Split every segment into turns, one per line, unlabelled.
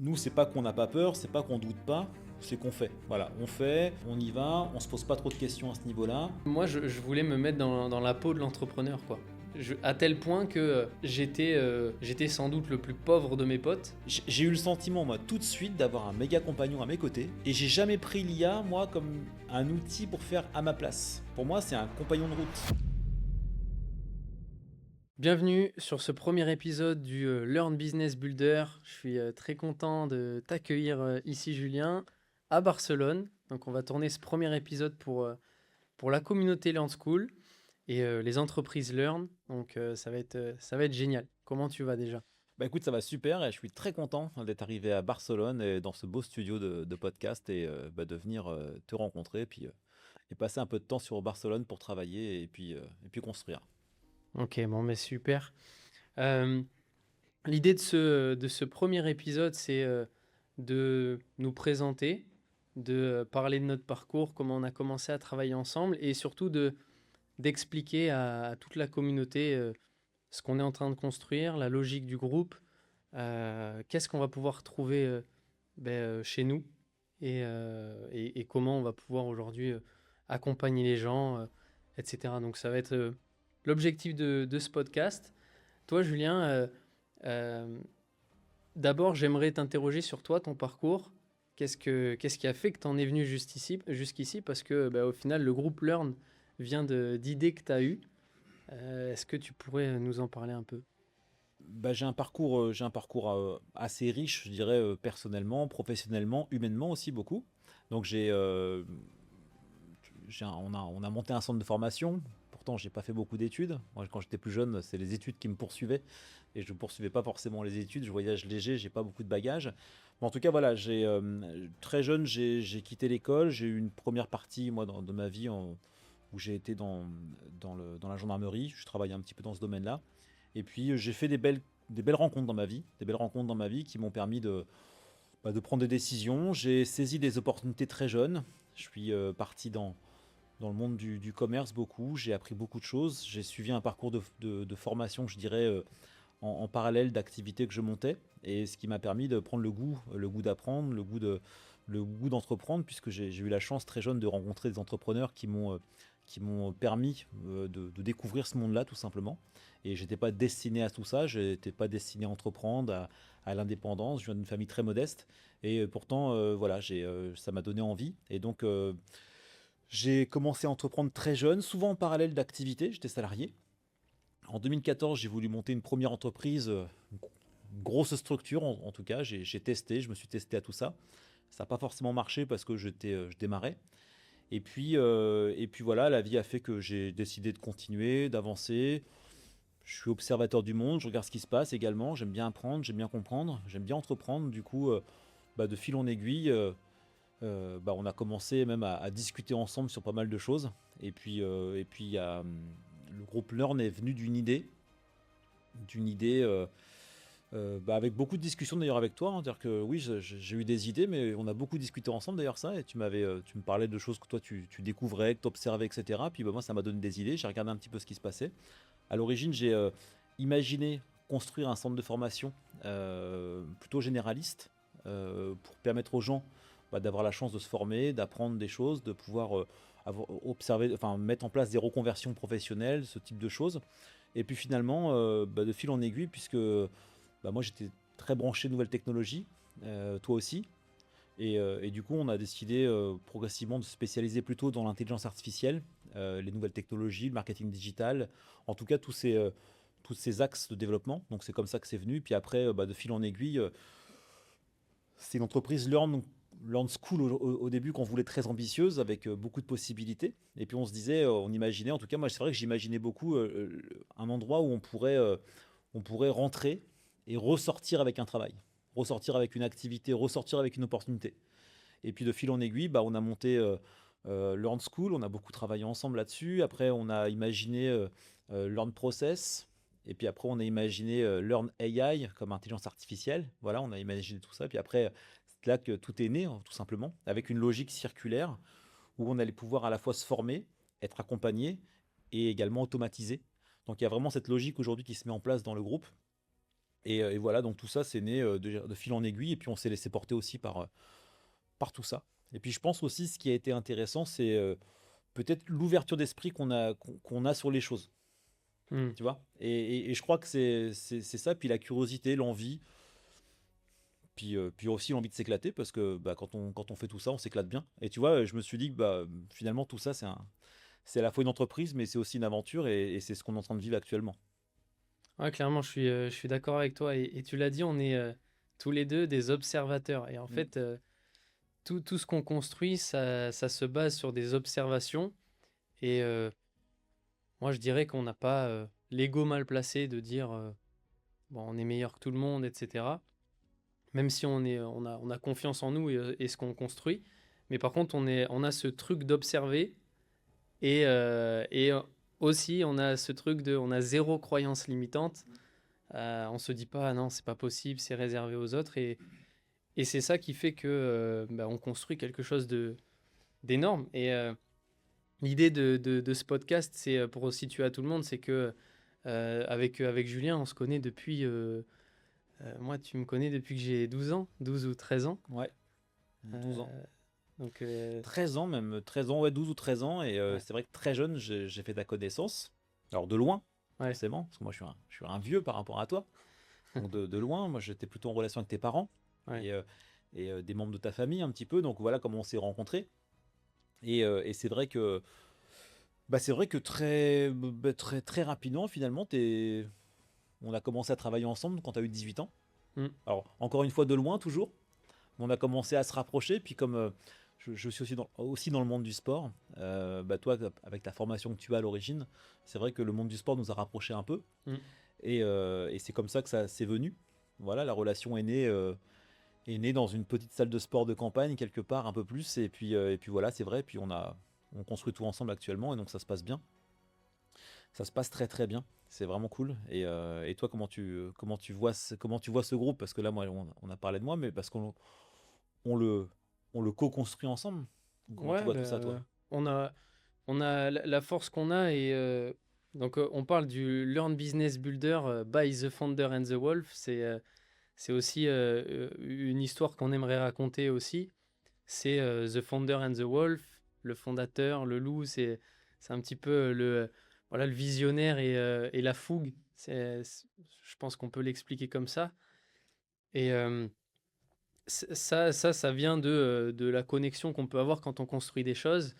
Nous, c'est pas qu'on n'a pas peur, c'est pas qu'on doute pas, c'est qu'on fait. Voilà, on fait, on y va, on se pose pas trop de questions à ce niveau-là.
Moi, je voulais me mettre dans la peau de l'entrepreneur, quoi. À tel point que j'étais sans doute le plus pauvre de mes potes.
J'ai eu le sentiment, moi, tout de suite, d'avoir un méga compagnon à mes côtés. Et j'ai jamais pris l'IA, moi, comme un outil pour faire à ma place. Pour moi, c'est un compagnon de route.
Bienvenue sur ce premier épisode du Learn Business Builder. Je suis très content de t'accueillir ici, Julien, à Barcelone. Donc, on va tourner ce premier épisode pour la communauté Learn School et les entreprises Learn. Donc, ça va être génial. Comment tu vas déjà?
Bah écoute, ça va super et je suis très content d'être arrivé à Barcelone et dans ce beau studio de podcast et de venir te rencontrer et passer un peu de temps sur Barcelone pour travailler et puis construire.
Ok, bon, mais super. Euh, L'idée de ce premier épisode, c'est de nous présenter, de parler de notre parcours, comment on a commencé à travailler ensemble et surtout d'expliquer à toute la communauté ce qu'on est en train de construire, la logique du groupe, qu'est-ce qu'on va pouvoir trouver chez nous et comment on va pouvoir aujourd'hui accompagner les gens, etc. Donc ça va être l'objectif de ce podcast. Toi, Julien, euh, d'abord, j'aimerais t'interroger sur toi, ton parcours. Qu'est-ce qui a fait que tu en es venu jusqu'ici? Parce que au final, le groupe Learn vient d'idées que tu as eues. Est-ce que tu pourrais nous en parler un peu?
Bah, j'ai un parcours assez riche, je dirais, personnellement, professionnellement, humainement aussi beaucoup. Donc on a monté un centre de formation. Pourtant, j'ai pas fait beaucoup d'études. Moi, quand j'étais plus jeune, c'est les études qui me poursuivaient et je ne poursuivais pas forcément les études. Je voyage léger, j'ai pas beaucoup de bagages. Mais en tout cas, voilà, très jeune, j'ai quitté l'école. J'ai eu une première partie, moi, de ma vie où j'ai été dans la gendarmerie. Je travaillais un petit peu dans ce domaine-là. Et puis j'ai fait des belles rencontres dans ma vie, des belles rencontres dans ma vie qui m'ont permis de prendre des décisions. J'ai saisi des opportunités très jeune. Je suis parti dans le monde du commerce beaucoup. J'ai appris beaucoup de choses. J'ai suivi un parcours de formation, je dirais, en parallèle d'activités que je montais. Et ce qui m'a permis de prendre le goût d'apprendre, le goût d'entreprendre, puisque j'ai eu la chance très jeune de rencontrer des entrepreneurs qui m'ont permis de découvrir ce monde-là, tout simplement. Et j'étais pas destiné à tout ça, je n'étais pas destiné à entreprendre, à l'indépendance. Je viens d'une famille très modeste. Et pourtant, voilà, ça m'a donné envie. Et donc, j'ai commencé à entreprendre très jeune, souvent en parallèle d'activités. J'étais salarié. En 2014, j'ai voulu monter une première entreprise, une grosse structure en tout cas. J'ai testé, je me suis testé à tout ça. Ça n'a pas forcément marché parce que je démarrais. Et puis voilà, la vie a fait que j'ai décidé de continuer, d'avancer. Je suis observateur du monde, je regarde ce qui se passe également. J'aime bien apprendre, j'aime bien comprendre, j'aime bien entreprendre. Du coup, de fil en aiguille, on a commencé même à discuter ensemble sur pas mal de choses. Et puis le groupe Learn est venu d'une idée, avec beaucoup de discussions d'ailleurs avec toi, hein. C'est-à-dire que oui, j'ai eu des idées, mais on a beaucoup discuté ensemble d'ailleurs ça. Et tu me parlais de choses que toi tu découvrais, que tu observais, etc. Puis moi, ça m'a donné des idées. J'ai regardé un petit peu ce qui se passait. À l'origine, j'ai imaginé construire un centre de formation plutôt généraliste pour permettre aux gens d'avoir la chance de se former, d'apprendre des choses, de pouvoir observer, enfin mettre en place des reconversions professionnelles, ce type de choses. Et puis finalement, de fil en aiguille, puisque moi j'étais très branché nouvelles technologies, toi aussi. Et du coup, on a décidé progressivement de se spécialiser plutôt dans l'intelligence artificielle, les nouvelles technologies, le marketing digital, en tout cas tous ces axes de développement. Donc c'est comme ça que c'est venu. Puis après, de fil en aiguille, c'est une entreprise Learn School au début qu'on voulait très ambitieuse, avec beaucoup de possibilités. Et puis on se disait, on imaginait, en tout cas moi c'est vrai que j'imaginais beaucoup un endroit où on pourrait rentrer et ressortir avec un travail, ressortir avec une activité, ressortir avec une opportunité. Et puis de fil en aiguille, on a monté Learn School, on a beaucoup travaillé ensemble là-dessus. Après, on a imaginé Learn Process. Et puis après, on a imaginé Learn AI comme intelligence artificielle. Voilà, on a imaginé tout ça. Puis après, c'est là que tout est né, hein, tout simplement, avec une logique circulaire où on allait pouvoir à la fois se former, être accompagné et également automatiser. Donc il y a vraiment cette logique aujourd'hui qui se met en place dans le groupe. Et voilà, donc tout ça, c'est né de fil en aiguille, et puis on s'est laissé porter aussi par tout ça. Et puis je pense aussi, ce qui a été intéressant, c'est peut-être l'ouverture d'esprit qu'on a sur les choses,
Hmm.
tu vois. Et je crois que c'est ça, puis la curiosité, l'envie, puis aussi l'envie de s'éclater, parce que bah, quand on fait tout ça, on s'éclate bien. Et tu vois, je me suis dit que bah, finalement, tout ça, c'est à la fois une entreprise, mais c'est aussi une aventure, et c'est ce qu'on est en train de vivre actuellement.
Ouais, clairement, je suis d'accord avec toi. Et tu l'as dit, on est tous les deux des observateurs. Et en
Mm.
fait, tout ce qu'on construit, ça se base sur des observations. Et moi, je dirais qu'on n'a pas l'ego mal placé de dire bon, on est meilleur que tout le monde, etc. Même si on a confiance en nous et ce qu'on construit. Mais par contre, on a ce truc d'observer et aussi on a ce truc on a zéro croyance limitante. On se dit pas, ah non, c'est pas possible, c'est réservé aux autres. Et c'est ça qui fait que bah, on construit quelque chose d'énorme. Et l'idée de ce podcast, c'est pour situer à tout le monde, c'est que avec Julien, on se connaît depuis. Moi, tu me connais depuis que j'ai 12 ans, 12 ou 13 ans.
Ouais, 12 ans.
Euh, donc,
13 ans même, 13 ans, ouais, 12 ou 13 ans, et
ouais,
c'est vrai que très jeune, j'ai fait ta connaissance. Alors de loin,
ouais,
forcément, parce que moi je suis un vieux par rapport à toi. Donc de loin, moi j'étais plutôt en relation avec tes parents
ouais.
et des membres de ta famille un petit peu. Donc voilà comment on s'est rencontrés. Et c'est vrai que très rapidement, finalement, on a commencé à travailler ensemble quand tu as eu 18 ans.
Mm,
Alors encore une fois de loin toujours, on a commencé à se rapprocher. Puis comme je suis aussi dans le monde du sport, bah toi, avec ta formation que tu as à l'origine, c'est vrai que le monde du sport nous a rapprochés un peu.
mm.
Et c'est comme ça que ça s'est venu. Voilà, la relation est née dans une petite salle de sport de campagne, quelque part, un peu plus. Et puis voilà, c'est vrai. Puis on construit tout ensemble actuellement, et donc ça se passe bien. Ça se passe très très bien. C'est vraiment cool. Et toi, comment tu vois ce groupe? Parce que là, moi, on a parlé de moi, mais parce on le, on le co-construit ensemble. Comment tu
Ouais,
vois tout ça, toi?
on a, on a la force qu'on a et donc on parle du Learn Business Builder by the Founder and the Wolf. C'est aussi une histoire qu'on aimerait raconter aussi. C'est The Founder and the Wolf, le fondateur, le loup. C'est un petit peu voilà, le visionnaire et la fougue. Je pense qu'on peut l'expliquer comme ça. Et ça vient de la connexion qu'on peut avoir quand on construit des choses.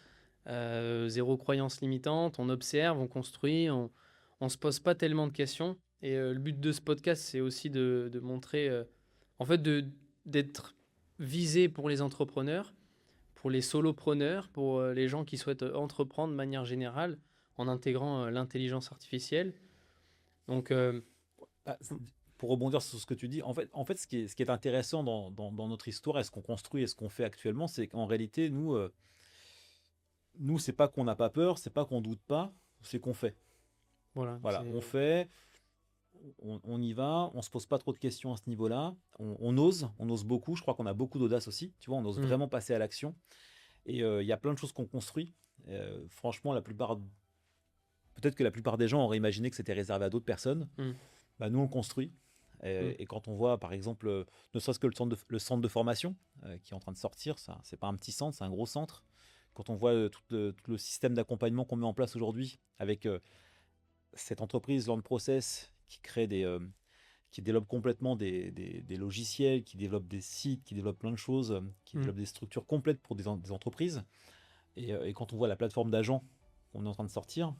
Zéro croyance limitante, on observe, on construit, on se pose pas tellement de questions. Et le but de ce podcast, c'est aussi de montrer, en fait, d'être visé pour les entrepreneurs, pour les solopreneurs, pour les gens qui souhaitent entreprendre de manière générale en intégrant l'intelligence artificielle. Donc,
Ah, pour rebondir sur ce que tu dis, en fait, ce qui est intéressant dans notre histoire, et ce qu'on construit et ce qu'on fait actuellement, c'est qu'en réalité, nous, c'est pas qu'on n'a pas peur, c'est pas qu'on doute pas, c'est qu'on fait.
voilà,
Voilà, on
c'est.
fait, on y va, on se pose pas trop de questions à ce niveau-là, on ose beaucoup, je crois qu'on a beaucoup d'audace aussi, tu vois, on ose
Hmm,
vraiment passer à l'action, et il y a plein de choses qu'on construit. Franchement, peut-être que la plupart des gens auraient imaginé que c'était réservé à d'autres personnes.
hmm,
Bah, nous, on le construit.
hmm,
Et quand on voit, par exemple, ne serait-ce que le centre de formation qui est en train de sortir, ça, c'est pas un petit centre, c'est un gros centre. Quand on voit tout le système d'accompagnement qu'on met en place aujourd'hui avec cette entreprise Learn Process qui développe complètement des logiciels, qui développe des sites, qui développe plein de choses, qui
hmm.
développe des structures complètes pour des entreprises. Et quand on voit la plateforme d'agents qu'on est en train de sortir,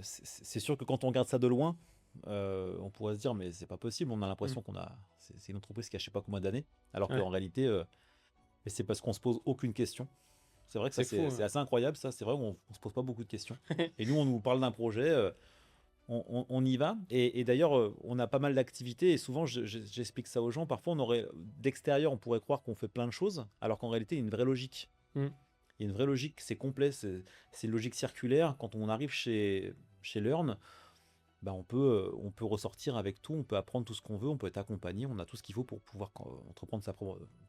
c'est sûr que quand on regarde ça de loin, on pourrait se dire, mais c'est pas possible, on a
Hmm.
l'impression c'est une entreprise qui a je sais pas combien d'années, alors
Ouais,
qu'en réalité, mais c'est parce qu'on se pose aucune question. C'est vrai que ça,
c'est fou,
c'est
hein.
assez incroyable, ça, c'est vrai on se pose pas beaucoup de questions. Et nous, on nous parle d'un projet, on y va. Et d'ailleurs, on a pas mal d'activités, et souvent, j'explique ça aux gens. Parfois, d'extérieur, on pourrait croire qu'on fait plein de choses, alors qu'en réalité, il y a une vraie logique.
Hmm.
Il y a une vraie logique, c'est complet, c'est une logique circulaire. Quand on arrive chez Learn, bah, on peut ressortir avec tout, on peut apprendre tout ce qu'on veut, on peut être accompagné, on a tout ce qu'il faut pour pouvoir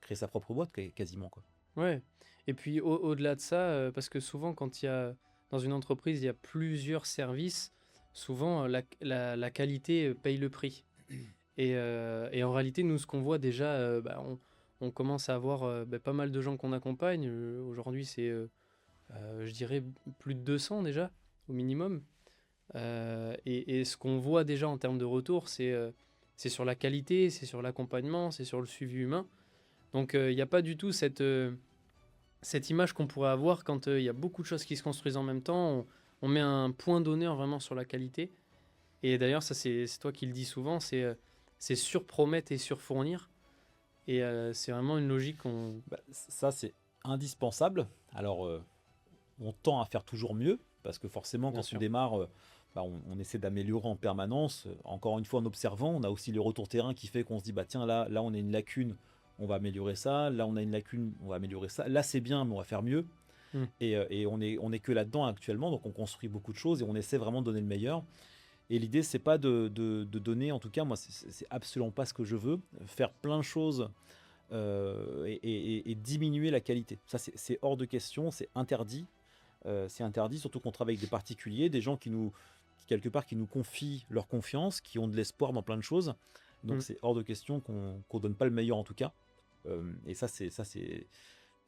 créer sa propre boîte quasiment, quoi.
Ouais. Et puis au-delà de ça, parce que souvent quand il y a dans une entreprise, il y a plusieurs services, souvent la qualité paye le prix. Et en réalité, nous, ce qu'on voit déjà, on commence à avoir pas mal de gens qu'on accompagne. Aujourd'hui, c'est, je dirais, plus de 200 déjà, au minimum. Et ce qu'on voit déjà en termes de retour, c'est sur la qualité, c'est sur l'accompagnement, c'est sur le suivi humain. Donc, il n'y a pas du tout cette image qu'on pourrait avoir quand il y a beaucoup de choses qui se construisent en même temps. On met un point d'honneur vraiment sur la qualité. Et d'ailleurs, ça, c'est toi qui le dis souvent, c'est surpromettre et surfournir. Et c'est vraiment une logique qu'on.
Bah, ça, c'est indispensable. Alors, on tend à faire toujours mieux, parce que forcément,
Bien
quand on
sûr.
démarre, on essaie d'améliorer en permanence. Encore une fois, en observant, on a aussi le retour terrain qui fait qu'on se dit, bah tiens, là, on a une lacune, on va améliorer ça. Là, on a une lacune, on va améliorer ça. Là, c'est bien, mais on va faire mieux.
Mm.
Et on est que là-dedans actuellement, donc on construit beaucoup de choses et on essaie vraiment de donner le meilleur. Et l'idée, c'est pas de donner, en tout cas, moi, c'est absolument pas ce que je veux, faire plein de choses et diminuer la qualité. Ça, c'est hors de question, c'est interdit. C'est interdit, surtout qu'on travaille avec des particuliers, des gens qui quelque part, qui nous confient leur confiance, qui ont de l'espoir dans plein de choses. Donc,
Mm.
c'est hors de question qu'on donne pas le meilleur en tout cas. Et ça c'est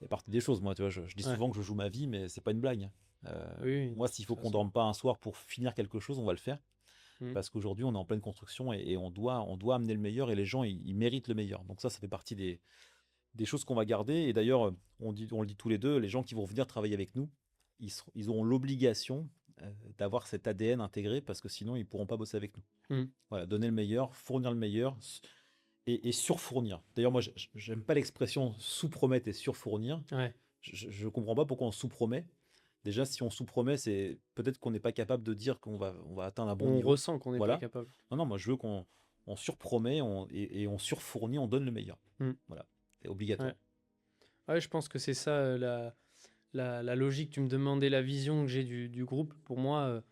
partie des choses. Moi, tu vois, je dis
Ouais.
souvent que je joue ma vie, mais c'est pas une blague. Euh,
Oui, oui, de
Moi, s'il faut
toute
qu'on
façon.
dorme pas un soir pour finir quelque chose, on va le faire.
Mm.
Parce qu'aujourd'hui, on est en pleine construction et on doit amener le meilleur et les gens, ils méritent le meilleur. Donc ça fait partie des choses qu'on va garder. Et d'ailleurs, on le dit tous les deux, les gens qui vont venir travailler avec nous, ils auront l'obligation d'avoir cet ADN intégré parce que sinon, ils ne pourront pas bosser avec nous.
Mm.
Voilà, donner le meilleur, fournir le meilleur et surfournir. D'ailleurs, moi, j'aime pas l'expression sous-promettre et surfournir.
Ouais.
Je ne comprends pas pourquoi on sous-promet. Déjà, si on sous-promet, c'est peut-être qu'on n'est pas capable de dire qu'on va atteindre un bon
On
niveau.
ressent qu'on n'est pas
Voilà.
capable.
Non, non, moi je veux qu'on surpromet et on surfournit, on donne le meilleur.
Mm.
Voilà. C'est obligatoire.
Ouais. Ouais, je pense que c'est ça la logique. Tu me demandais la vision que j'ai du groupe. Pour moi,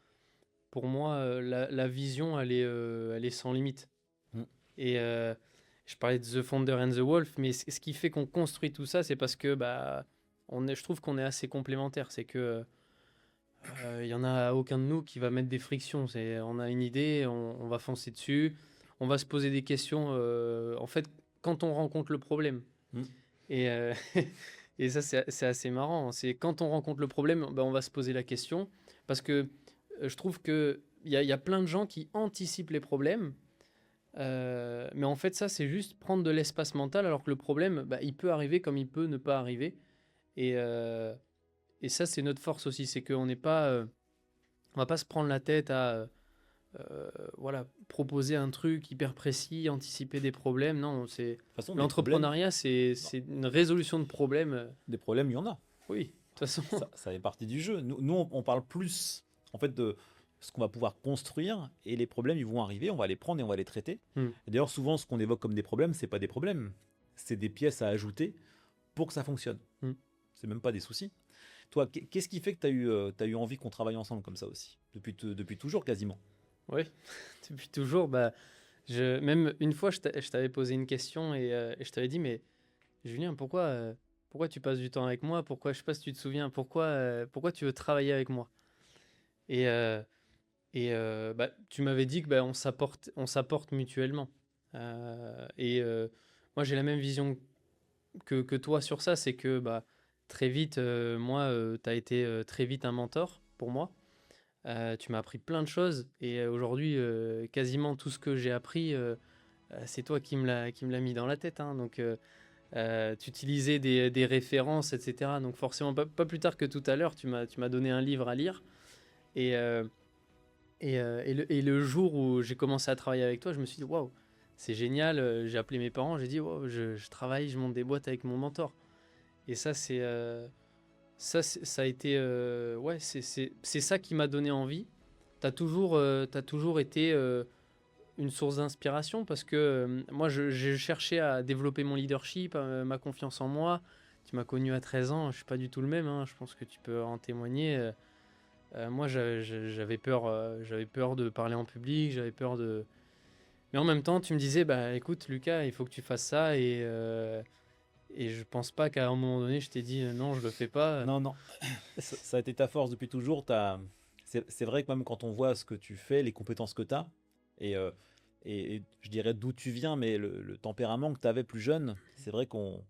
la vision, elle est sans limite.
Mm.
Et je parlais de The Founder and the Wolf, mais ce qui fait qu'on construit tout ça, c'est parce que je trouve qu'on est assez complémentaires. C'est que il y en a aucun de nous qui va mettre des frictions. On a une idée, on va foncer dessus, on va se poser des questions. En fait, quand on rencontre le problème.
Mm.
Et, et ça, c'est assez marrant. C'est quand on rencontre le problème, on va se poser la question. Parce que je trouve qu'il y a plein de gens qui anticipent les problèmes. Mais en fait, ça, c'est juste prendre de l'espace mental, alors que le problème, il peut arriver comme il peut ne pas arriver. Et, euh, et ça, c'est notre force aussi. C'est qu'on n'est pas, on va pas se prendre la tête à voilà, proposer un truc hyper précis, anticiper des problèmes. Non,
De toute façon,
l'entrepreneuriat,
non,
c'est une résolution de problèmes.
des problèmes, il y en a.
Oui, de toute façon.
Ça fait partie du jeu. Nous, on parle plus en fait de ce qu'on va pouvoir construire et les problèmes, ils vont arriver, on va les prendre et on va les traiter.
Hmm.
Et d'ailleurs, souvent, ce qu'on évoque comme des problèmes, c'est pas des problèmes, c'est des pièces à ajouter pour que ça fonctionne.
Hmm.
C'est même pas des soucis. Toi, qu'est-ce qui fait que t'as eu envie qu'on travaille ensemble comme ça aussi depuis toujours quasiment.
Oui, depuis toujours. Même une fois, je t'avais posé une question et je t'avais dit, mais Julien, pourquoi tu passes du temps avec moi? Pourquoi, je sais pas si tu te souviens, pourquoi tu veux travailler avec moi? Et, euh, tu m'avais dit que on s'apporte mutuellement. Moi, j'ai la même vision que toi sur ça, c'est que très vite, moi, tu as été très vite un mentor pour moi. Tu m'as appris plein de choses et aujourd'hui, quasiment tout ce que j'ai appris, c'est toi qui me l'a mis dans la tête, hein. Donc, tu utilisais des références, etc. Donc, forcément, pas plus tard que tout à l'heure, tu m'as donné un livre à lire. Et, le jour où j'ai commencé à travailler avec toi, je me suis dit, waouh, c'est génial. J'ai appelé mes parents, j'ai dit, waouh, je travaille, je monte des boîtes avec mon mentor. Et ça, ça a été. Ouais, c'est ça qui m'a donné envie. T'as toujours été une source d'inspiration parce que moi, j'ai cherché à développer mon leadership, ma confiance en moi. Tu m'as connu à 13 ans, je suis pas du tout le même, hein, je pense que tu peux en témoigner. Moi, j'avais peur de parler en public, j'avais peur de. Mais en même temps, tu me disais, bah écoute, Lucas, il faut que tu fasses ça et je pense pas qu'à un moment donné, je t'ai dit non, je le fais pas.
Non, non, ça a été ta force depuis toujours. C'est vrai que même quand on voit ce que tu fais, les compétences que tu as, et et je dirais d'où tu viens, mais le tempérament que tu avais plus jeune, c'est vrai qu'on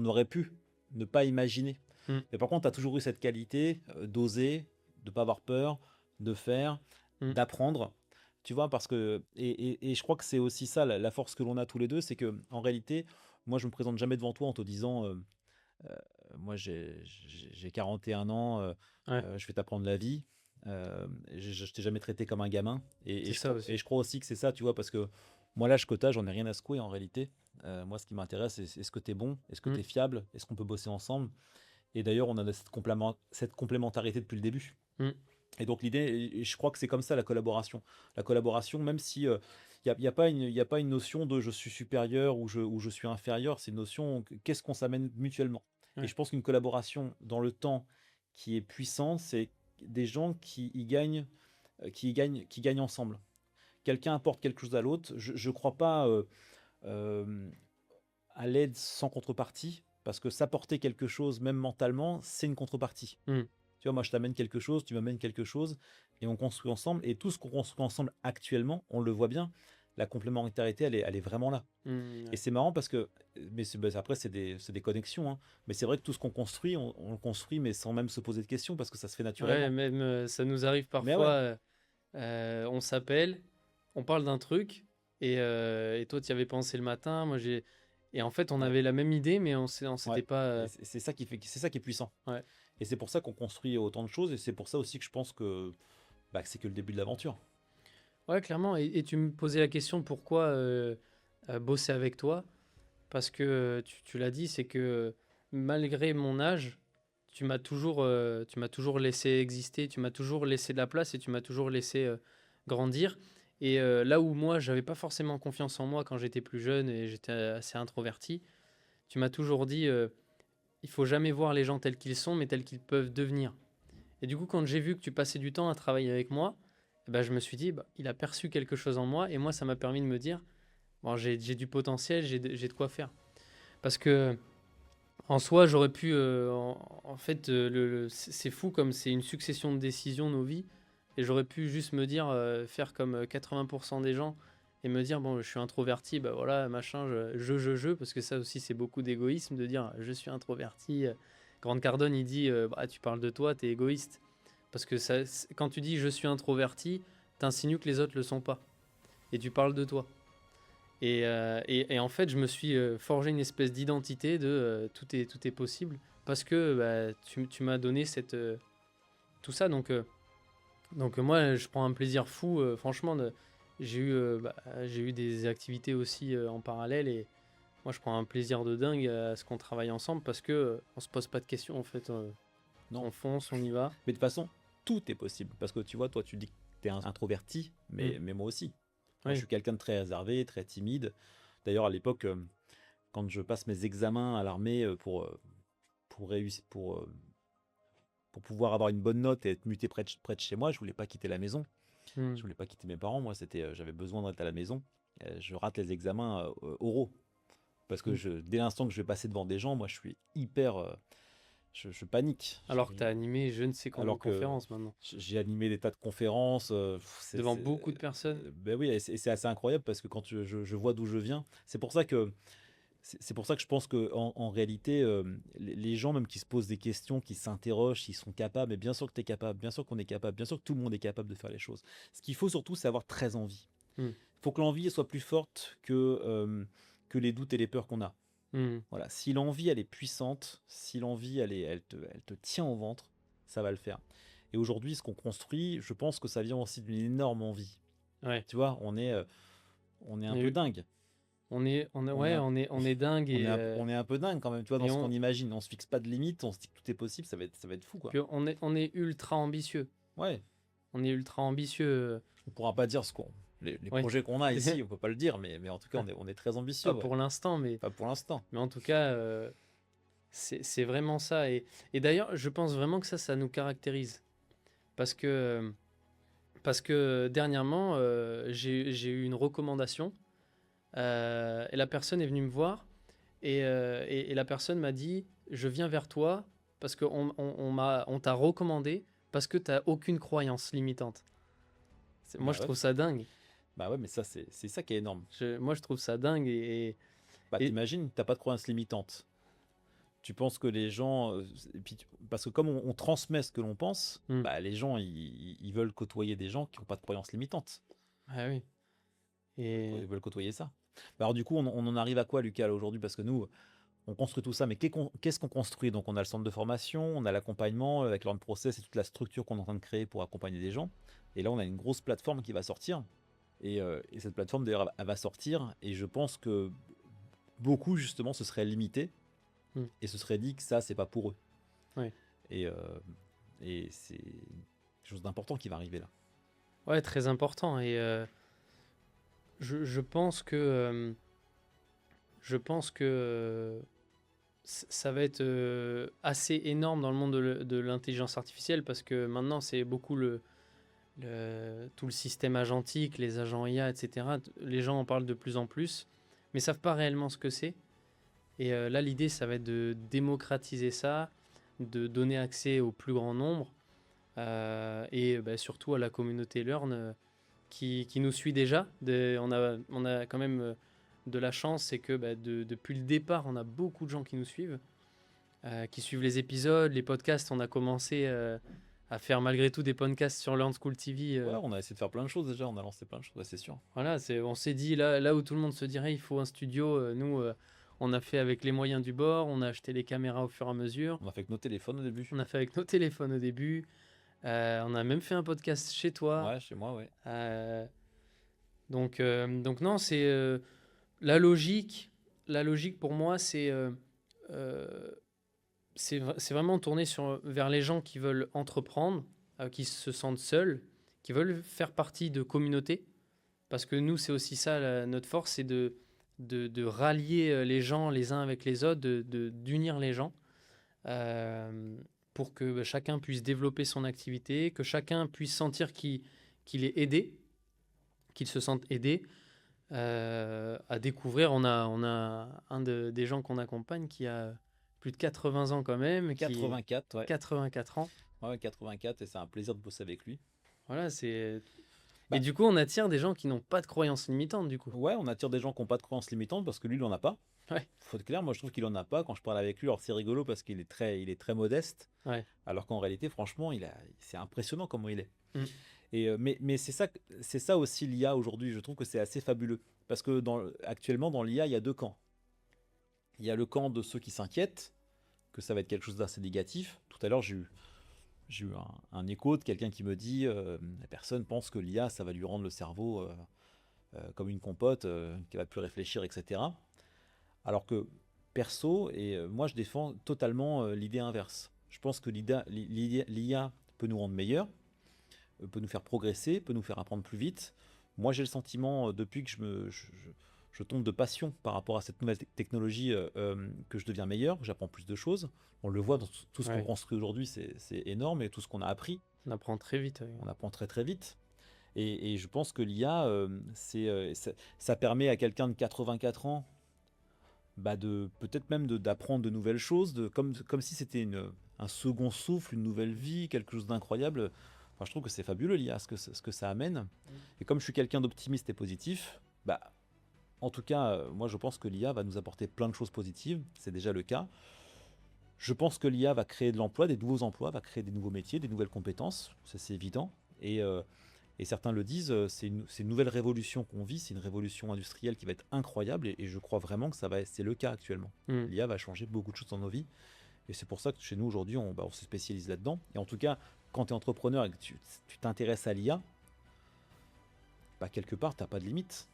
aurait pu ne pas imaginer.
Mm,
Mais par contre, tu as toujours eu cette qualité d'oser, de pas avoir peur, de faire,
mm.
d'apprendre. Tu vois, parce que, et je crois que c'est aussi ça, la force que l'on a tous les deux, c'est que en réalité, moi, je me présente jamais devant toi en te disant, euh, moi, j'ai 41 ans,
Ouais,
je vais t'apprendre la vie. Je t'ai jamais traité comme un gamin.
c'est ça aussi.
Et je crois aussi que c'est ça, tu vois, parce que moi, l'âge que t'as, j'en ai rien à secouer en réalité. Moi, ce qui m'intéresse, c'est est-ce que t'es bon, est-ce que
Mm,
t'es fiable, est-ce qu'on peut bosser ensemble. Et d'ailleurs, on a cette complémentarité depuis le début.
mm.
Et donc l'idée, et je crois que c'est comme ça la collaboration. La collaboration, même si y a pas une notion de je suis supérieur ou je suis inférieur, c'est une notion qu'est-ce qu'on s'amène mutuellement. Et
Ouais.
je pense qu'une collaboration dans le temps qui est puissante, c'est des gens qui gagnent ensemble. Quelqu'un apporte quelque chose à l'autre. Je ne crois pas euh, à l'aide sans contrepartie, parce que s'apporter quelque chose, même mentalement, c'est une contrepartie.
Mm,
Tu vois, moi, je t'amène quelque chose, tu m'amènes quelque chose, et on construit ensemble. Et tout ce qu'on construit ensemble actuellement, on le voit bien, la complémentarité, elle est vraiment là. Et
ouais.
c'est marrant parce que, après, c'est des connexions, hein. Mais c'est vrai que tout ce qu'on construit, on le construit, mais sans même se poser de questions, parce que ça se fait
Ouais,
naturellement.
même ça nous arrive
Mais
parfois,
ouais,
on s'appelle, on parle d'un truc, et toi tu y avais pensé le matin, moi j'ai... Et en fait on
ouais,
avait la même idée, mais on
ouais.
s'était pas...
Et c'est ça qui fait, c'est ça qui est puissant.
ouais.
Et c'est pour ça qu'on construit autant de choses, et c'est pour ça aussi que je pense que, que c'est que le début de l'aventure.
Ouais, clairement, et tu me posais la question pourquoi bosser avec toi, parce que tu l'as dit, c'est que malgré mon âge, tu m'as toujours laissé exister, tu m'as toujours laissé de la place et tu m'as toujours laissé grandir. Et là où moi, j'avais pas forcément confiance en moi quand j'étais plus jeune et j'étais assez introverti, tu m'as toujours dit, il faut jamais voir les gens tels qu'ils sont, mais tels qu'ils peuvent devenir. Et du coup, quand j'ai vu que tu passais du temps à travailler avec moi, eh ben, je me suis dit, bah, il a perçu quelque chose en moi, et moi, ça m'a permis de me dire, bon, j'ai du potentiel, j'ai de quoi faire. Parce que en soi, j'aurais pu. En fait, c'est fou comme c'est une succession de décisions, nos vies. Et j'aurais pu juste me dire, faire comme 80% des gens et me dire, bon, je suis introverti, bah voilà, machin, parce que ça aussi, c'est beaucoup d'égoïsme de dire, je suis introverti. Grande Cardone, il dit, bah, tu parles de toi, t'es égoïste. Parce que ça, quand tu dis je suis introverti, t'insinues que les autres le sont pas. Et tu parles de toi. Et en fait, je me suis forgé une espèce d'identité de tout est possible parce que bah, tu m'as donné tout ça. Donc moi, je prends un plaisir fou. Franchement, j'ai eu des activités aussi en parallèle et moi, je prends un plaisir de dingue à ce qu'on travaille ensemble parce que on se pose pas de questions en fait.
Non.
On fonce, on y va.
Mais de toute façon, tout est possible. Parce que tu vois, toi, tu dis que tu es introverti,
Mm.
mais moi aussi. Moi, je
Oui.
suis quelqu'un de très réservé, très timide. D'ailleurs, à l'époque, quand je passe mes examens à l'armée pour réussir, pour pouvoir avoir une bonne note et être muté près de chez moi, je voulais pas quitter la maison.
Mm.
Je voulais pas quitter mes parents. Moi, j'avais besoin d'être à la maison. Je rate les examens oraux. Parce que
Mm.
dès l'instant que je vais passer devant des gens, moi, je suis hyper. Je panique.
Alors que tu as animé je ne sais combien de
Alors que
conférences maintenant.
j'ai animé des tas de conférences.
Devant beaucoup de personnes.
Ben oui, et c'est assez incroyable parce que quand je vois d'où je viens, c'est pour ça que je pense que en réalité, les gens même qui se posent des questions, qui s'interrogent, s'ils sont capables, mais bien sûr que tu es capable, bien sûr qu'on est capable, bien sûr que tout le monde est capable de faire les choses. Ce qu'il faut surtout, c'est avoir très envie.
Mm.
Il faut que l'envie soit plus forte que les doutes et les peurs qu'on a.
Mm.
Voilà, si l'envie elle est puissante, si l'envie elle te tient au ventre, ça va le faire. Et aujourd'hui, ce qu'on construit, je pense que ça vient aussi d'une énorme envie.
Ouais.
Tu vois, on est un peu
Et
dingue. On
ouais,
a,
on est dingue
on est un peu dingue quand même, tu vois, dans
et
ce qu'on imagine. On se fixe pas de limite, on se dit que tout est possible, ça va être fou, quoi.
puis on est ultra ambitieux.
Ouais,
On est ultra ambitieux.
on pourra pas dire les
Ouais.
projets qu'on a ici, on peut pas le dire, mais en tout cas, on est très ambitieux,
Pas
ouais.
pour l'instant,
Pas pour l'instant.
mais en tout cas, c'est vraiment ça. Et d'ailleurs, je pense vraiment que ça nous caractérise. Parce que, parce que dernièrement, j'ai eu une recommandation et la personne est venue me voir et la personne m'a dit, je viens vers toi parce qu'on on t'a recommandé parce que tu n'as aucune croyance limitante. Moi,
Bah
je
ouais.
trouve ça dingue.
Bah ouais, mais ça, c'est ça qui est énorme.
Moi, je trouve ça dingue.
Bah,
Et-
t'imagines, t'as pas de croyances limitantes. Tu penses que les gens. Et puis, parce que comme on transmet ce que l'on pense,
Hmm.
bah, les gens, ils veulent côtoyer des gens qui n'ont pas de croyances limitantes.
Ah oui. Et
Ils veulent côtoyer ça. Bah, alors, du coup, on en arrive à quoi, Lucas, là, aujourd'hui? Parce que nous, on construit tout ça, mais qu'est-ce qu'on construit? Donc, on a le centre de formation, on a l'accompagnement avec Learn Process et toute la structure qu'on est en train de créer pour accompagner des gens. Et là, on a une grosse plateforme qui va sortir. Et cette plateforme, d'ailleurs, elle va sortir. Et je pense que beaucoup, justement, se seraient limités
hmm.
et se seraient dit que ça, c'est pas pour eux.
Ouais.
Et, euh, et c'est quelque chose d'important qui va arriver là.
Ouais, très important. Et je pense que ça va être assez énorme dans le monde de l'intelligence artificielle parce que maintenant, c'est beaucoup tout le système agentique, les agents IA, etc. Les gens en parlent de plus en plus, mais savent pas réellement ce que c'est. Et là, l'idée, ça va être de démocratiser ça, de donner accès au plus grand nombre et bah, surtout à la communauté Learn qui nous suit déjà. On a quand même de la chance, c'est que bah, depuis le départ, on a beaucoup de gens qui nous suivent, qui suivent les épisodes, les podcasts. On a commencé à faire malgré tout des podcasts sur Learn School TV.
Ouais, on a essayé de faire plein de choses déjà, on a lancé plein de choses, ouais, c'est sûr.
Voilà, on s'est dit, là où tout le monde se dirait, il faut un studio, nous, on a fait avec les moyens du bord, on a acheté les caméras au fur et à mesure,
On a fait avec nos téléphones au début.
on a fait avec nos téléphones au début, on a même fait un podcast chez toi.
Ouais, chez moi, ouais.
Donc non, c'est la logique. La logique pour moi, euh, c'est vraiment tourné vers les gens qui veulent entreprendre, qui se sentent seuls, qui veulent faire partie de communautés. Parce que nous, c'est aussi ça, notre force, c'est de rallier les gens les uns avec les autres, d'unir les gens euh, pour que bah, chacun puisse développer son activité, que chacun puisse sentir qu'il est aidé, qu'il se sente aidé à découvrir. On a des gens qu'on accompagne qui a plus de 80 ans quand même, qui
84, ouais.
84 ans.
Ouais, 84, et c'est un plaisir de bosser avec lui.
Voilà, c'est...
Bah,
Et du coup, on attire des gens qui n'ont pas de croyances limitantes, du coup.
ouais, on attire des gens qui n'ont pas de croyances limitantes parce que lui, il en a pas.
Ouais,
Faut être clair, moi je trouve qu'il en a pas quand je parle avec lui. Alors c'est rigolo parce il est très modeste,
ouais.
alors qu'en réalité, franchement, c'est impressionnant comment il est.
Mm.
Mais c'est ça aussi l'IA aujourd'hui. Je trouve que c'est assez fabuleux parce que actuellement dans l'IA, il y a deux camps. Il y a le camp de ceux qui s'inquiètent que ça va être quelque chose d'assez négatif. Tout à l'heure, j'ai eu un écho de quelqu'un qui me dit la personne pense que l'IA, ça va lui rendre le cerveau comme une compote, qui va plus réfléchir, etc. Alors que perso, et moi je défends totalement l'idée inverse. Je pense que l'IA peut nous rendre meilleurs, peut nous faire progresser, peut nous faire apprendre plus vite. Moi j'ai le sentiment, depuis que je tombe de passion par rapport à cette nouvelle technologie, que je deviens meilleur, que j'apprends plus de choses. On le voit dans tout ce qu'on
Ouais.
construit aujourd'hui, c'est énorme, et tout ce qu'on a appris,
On apprend très vite. Ouais.
on apprend très très vite. Et je pense que l'IA, ça permet à quelqu'un de 84 ans bah de peut-être même d'apprendre de nouvelles choses, comme si c'était un second souffle, une nouvelle vie, quelque chose d'incroyable. Enfin, je trouve que c'est fabuleux l'IA, ce que ça amène. Et comme je suis quelqu'un d'optimiste et positif, bah, en tout cas, moi je pense que l'IA va nous apporter plein de choses positives, c'est déjà le cas. Je pense que l'IA va créer de l'emploi, des nouveaux emplois, va créer des nouveaux métiers, des nouvelles compétences, ça c'est évident. Et certains le disent, c'est une nouvelle révolution qu'on vit, c'est une révolution industrielle qui va être incroyable, et je crois vraiment que c'est le cas actuellement.
Mm.
L'IA va changer beaucoup de choses dans nos vies, et c'est pour ça que chez nous aujourd'hui, on se spécialise là-dedans. Et en tout cas, quand tu es entrepreneur et que tu t'intéresses à l'IA, bah quelque part, tu n'as pas de limite.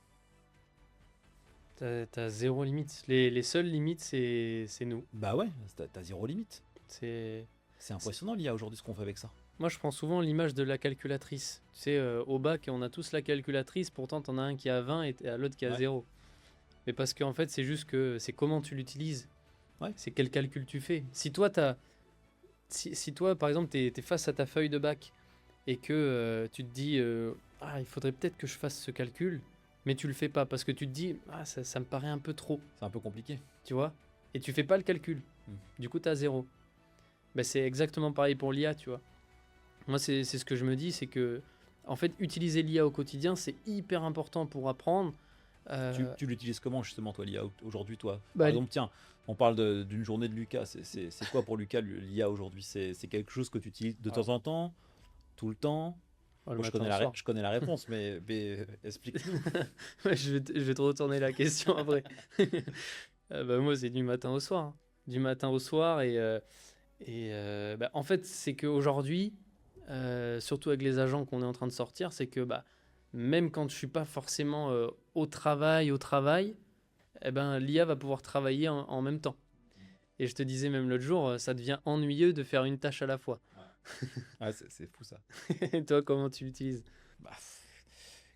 T'as zéro limite. Les seules limites, c'est nous.
Bah ouais, t'as zéro limite.
C'est...
C'est impressionnant l'IA aujourd'hui, ce qu'on fait avec ça.
Moi, je prends souvent l'image de la calculatrice. Tu sais, au bac, on a tous la calculatrice, pourtant, t'en as un qui a 20 et l'autre qui a
Ouais.
0. Mais parce qu'en fait, c'est juste que c'est comment tu l'utilises.
Ouais.
C'est quel calcul tu fais. Si toi, si toi par exemple, t'es face à ta feuille de bac et que tu te dis il faudrait peut-être que je fasse ce calcul, mais tu le fais pas parce que tu te dis ça me paraît un peu trop,
C'est un peu compliqué.
tu vois, et tu fais pas le calcul.
Mm.
Du coup, tu as 0. Ben, c'est exactement pareil pour l'IA, tu vois. Moi, c'est ce que je me dis, c'est que en fait, utiliser l'IA au quotidien, c'est hyper important pour apprendre.
Tu l'utilises comment justement toi l'IA aujourd'hui toi? Par
Bah,
exemple, tiens, on parle d'une journée de Lucas. C'est quoi pour Lucas l'IA aujourd'hui? C'est quelque chose que tu utilises de
ah,
temps en temps, tout le temps?
le
Moi,
matin au
je
soir.
connais la réponse, mais explique-nous.
Ouais, je vais te retourner la question après. Bah, moi, c'est du matin au soir, hein. Du matin au soir. Bah, en fait, c'est qu'aujourd'hui, surtout avec les agents qu'on est en train de sortir, c'est que bah, même quand je suis pas forcément au travail, eh ben, l'IA va pouvoir travailler en même temps. Et je te disais même l'autre jour, ça devient ennuyeux de faire une tâche à la fois.
Ouais, c'est fou ça.
Et toi, comment tu l'utilises?
Bah,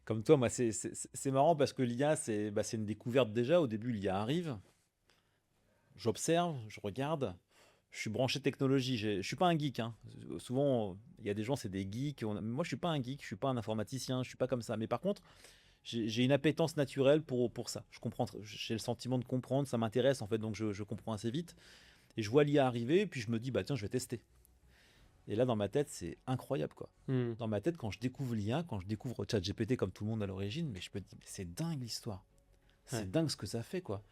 comme toi, moi, c'est marrant parce que l'IA, c'est une découverte déjà. Au début, l'IA arrive, j'observe, je regarde, je suis branché technologie. Je suis pas un geek, hein. Souvent, il y a des gens, c'est des geeks. Moi, je suis pas un geek, je suis pas un informaticien, je suis pas comme ça. Mais par contre, j'ai une appétence naturelle pour ça. Je comprends, j'ai le sentiment de comprendre, ça m'intéresse en fait, donc je comprends assez vite. Et je vois l'IA arriver, puis je me dis, bah tiens, je vais tester. Et là, dans ma tête, c'est incroyable, quoi.
Hmm.
Dans ma tête, quand je découvre l'IA, quand je découvre ChatGPT comme tout le monde à l'origine, mais je me dis, mais c'est dingue l'histoire.
Ouais.
C'est dingue ce que ça fait, quoi.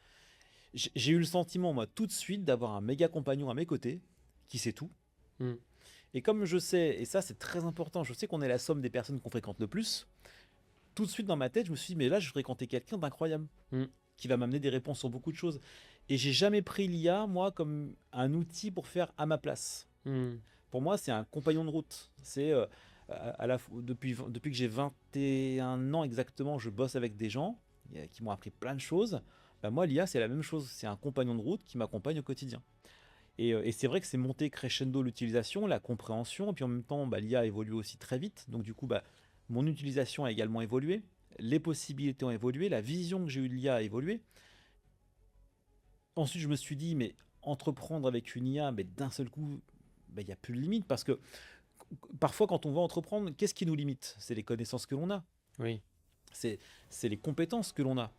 J'ai eu le sentiment, moi, tout de suite, d'avoir un méga compagnon à mes côtés, qui sait tout.
Hmm.
Et comme je sais, et ça c'est très important, je sais qu'on est la somme des personnes qu'on fréquente le plus, tout de suite dans ma tête, je me suis dit, mais là, je fréquentais quelqu'un d'incroyable,
Hmm.
qui va m'amener des réponses sur beaucoup de choses. Et j'ai jamais pris l'IA, moi, comme un outil pour faire à ma place.
Hmm.
Pour moi, c'est un compagnon de route. C'est depuis que j'ai 21 ans exactement, je bosse avec des gens qui m'ont appris plein de choses. Bah, moi, l'IA, c'est la même chose. C'est un compagnon de route qui m'accompagne au quotidien. Et c'est vrai que c'est monté crescendo l'utilisation, la compréhension, et puis en même temps, bah, l'IA évolue aussi très vite. Donc du coup, bah, mon utilisation a également évolué, les possibilités ont évolué, la vision que j'ai eue de l'IA a évolué. Ensuite, je me suis dit, mais entreprendre avec une IA, mais d'un seul coup, bah, il n'y a plus de limite, parce que parfois, quand on va entreprendre, qu'est-ce qui nous limite? C'est les connaissances que l'on a,
Oui.
c'est c'est les compétences que l'on a.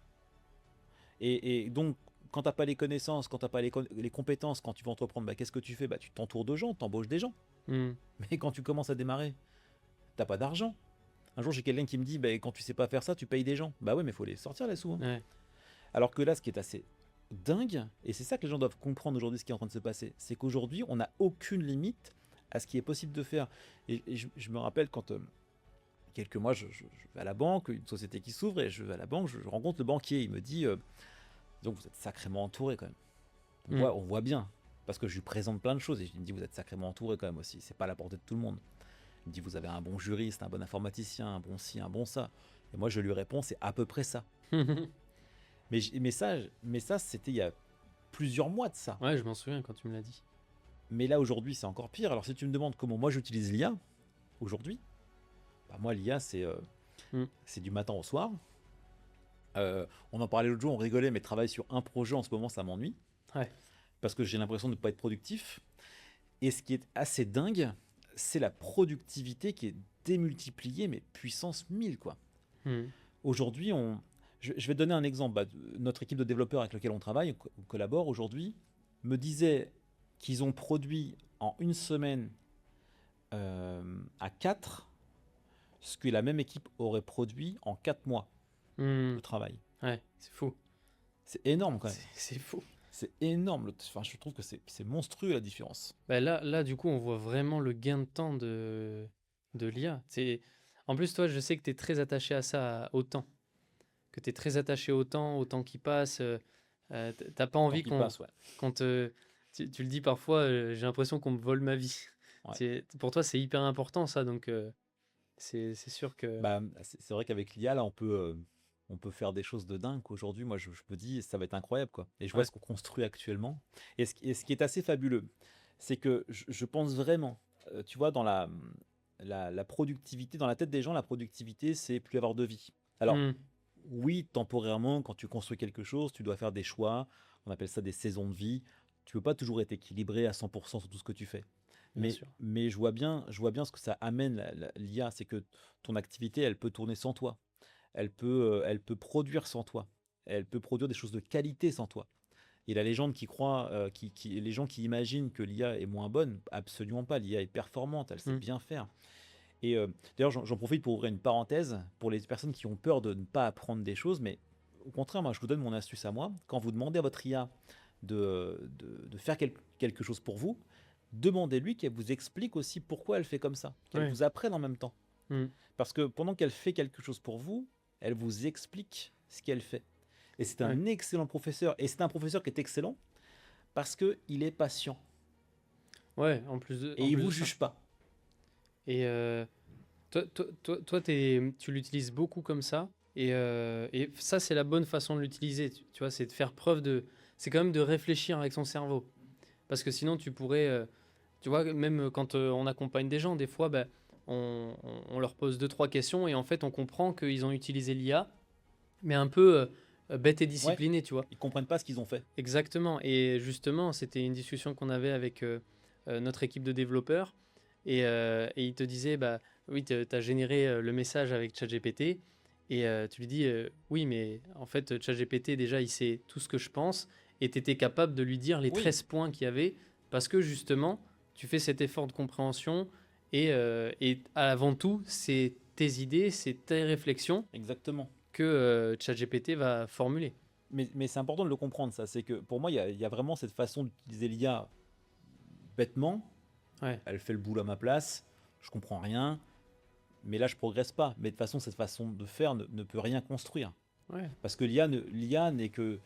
Et donc, quand tu n'as pas les connaissances, quand tu n'as pas les compétences, quand tu vas entreprendre, bah, qu'est-ce que tu fais? Bah, tu t'entoures de gens, tu embauches des gens.
Hmm.
Mais quand tu commences à démarrer, t'as pas d'argent. Un jour, j'ai quelqu'un qui me dit, bah, quand tu sais pas faire ça, tu payes des gens. Bah ouais, mais il faut les sortir les sous, hein.
Ouais.
Alors que là, ce qui est assez dingue, et c'est ça que les gens doivent comprendre aujourd'hui, ce qui est en train de se passer, c'est qu'aujourd'hui, on n'a aucune limite à ce qui est possible de faire. Et je me rappelle quand quelques mois, je vais à la banque, une société qui s'ouvre, et je vais à la banque, je rencontre le banquier. Il me dit, donc vous êtes sacrément entouré quand même.
Hmm.
On voit bien, parce que je lui présente plein de choses, et je lui dis, vous êtes sacrément entouré quand même aussi. C'est pas à la portée de tout le monde. Il me dit, vous avez un bon juriste, un bon informaticien, un bon ci, un bon ça. Et moi, je lui réponds, c'est à peu près ça. Mais ça, c'était il y a plusieurs mois de ça.
Ouais, je m'en souviens quand tu me l'as dit.
Mais là, aujourd'hui, c'est encore pire. Alors, si tu me demandes comment moi j'utilise l'IA, aujourd'hui, bah, moi, l'IA,
Hmm.
c'est du matin au soir. On en parlait l'autre jour, on rigolait, mais travailler sur un projet en ce moment, ça m'ennuie.
Ouais.
Parce que j'ai l'impression de ne pas être productif. Et ce qui est assez dingue, c'est la productivité qui est démultipliée, mais puissance 1000, quoi.
Hmm.
Aujourd'hui, je vais te donner un exemple. Bah, notre équipe de développeurs avec laquelle on travaille, on collabore aujourd'hui, me disait qu'ils ont produit en une semaine à 4 ce que la même équipe aurait produit en 4 mois
Hmm.
de travail.
Ouais, c'est fou.
C'est énorme quand même.
C'est fou.
C'est énorme. Enfin, je trouve que c'est monstrueux la différence.
Bah là, du coup, on voit vraiment le gain de temps de l'IA. En plus, toi, je sais que tu es très attaché à ça, au temps. Que tu es très attaché au temps qui passe. T'as pas
Le temps
envie
qui passe, ouais.
qu'on te... Tu le dis parfois, j'ai l'impression qu'on me vole ma vie.
Ouais.
Pour toi, c'est hyper important, ça. Donc, c'est sûr que...
Bah, c'est vrai qu'avec l'IA, là, on peut faire des choses de dingue. Aujourd'hui, moi, je me dis, ça va être incroyable, quoi. Et je vois
Ouais.
ce qu'on construit actuellement. Et ce qui est assez fabuleux, c'est que je pense vraiment, tu vois, dans la productivité, dans la tête des gens, la productivité, c'est plus avoir de vie. Alors,
Hmm.
oui, temporairement, quand tu construis quelque chose, tu dois faire des choix. On appelle ça des saisons de vie. Tu peux pas toujours être équilibré à 100% sur tout ce que tu fais.
Bien sûr.
Mais je vois bien ce que ça amène l'IA, c'est que ton activité, elle peut tourner sans toi. Elle peut produire sans toi. Elle peut produire des choses de qualité sans toi. Et la légende qui croit, les gens qui imaginent que l'IA est moins bonne, absolument pas. L'IA est performante, elle sait
Hmm.
bien faire. Et d'ailleurs, j'en profite pour ouvrir une parenthèse pour les personnes qui ont peur de ne pas apprendre des choses, mais au contraire, moi, je vous donne mon astuce à moi. Quand vous demandez à votre IA de faire quelque chose pour vous, demandez-lui qu'elle vous explique aussi pourquoi elle fait comme ça, qu'elle
Ouais.
vous apprenne en même temps.
Mm.
Parce que pendant qu'elle fait quelque chose pour vous, elle vous explique ce qu'elle fait. Et c'est
Ouais.
un excellent professeur. Et c'est un professeur qui est excellent parce qu'il est patient.
Ouais,
Et
en
il
plus
vous
de ça.
juge pas.
Et toi, tu l'utilises beaucoup comme ça. Et ça, c'est la bonne façon de l'utiliser. Tu vois, c'est de faire preuve de. C'est quand même de réfléchir avec son cerveau. Parce que sinon, tu pourrais. Tu vois, même quand on accompagne des gens, des fois, ben, on leur pose deux, trois questions et en fait, on comprend qu'ils ont utilisé l'IA, mais un peu bête et
Ouais,
discipliné, tu vois.
ils comprennent pas ce qu'ils ont fait.
Exactement. Et justement, c'était une discussion qu'on avait avec notre équipe de développeurs. Et il te disait, bah oui, tu as généré le message avec ChatGPT. Et tu lui dis, oui, mais en fait, ChatGPT, déjà, il sait tout ce que je pense. Et tu étais capable de lui dire les
Oui,
13 points qu'il y avait. Parce que justement, tu fais cet effort de compréhension. Et avant tout, c'est tes idées, c'est tes réflexions
exactement.
que ChatGPT va formuler.
Mais c'est important de le comprendre, ça. C'est que pour moi, il y a vraiment cette façon d'utiliser l'IA bêtement.
Ouais,
Elle fait le boulot à ma place, je comprends rien, mais là, je progresse pas. Mais de toute façon, cette façon de faire ne peut rien construire.
ouais.
Parce que l'IA n'est que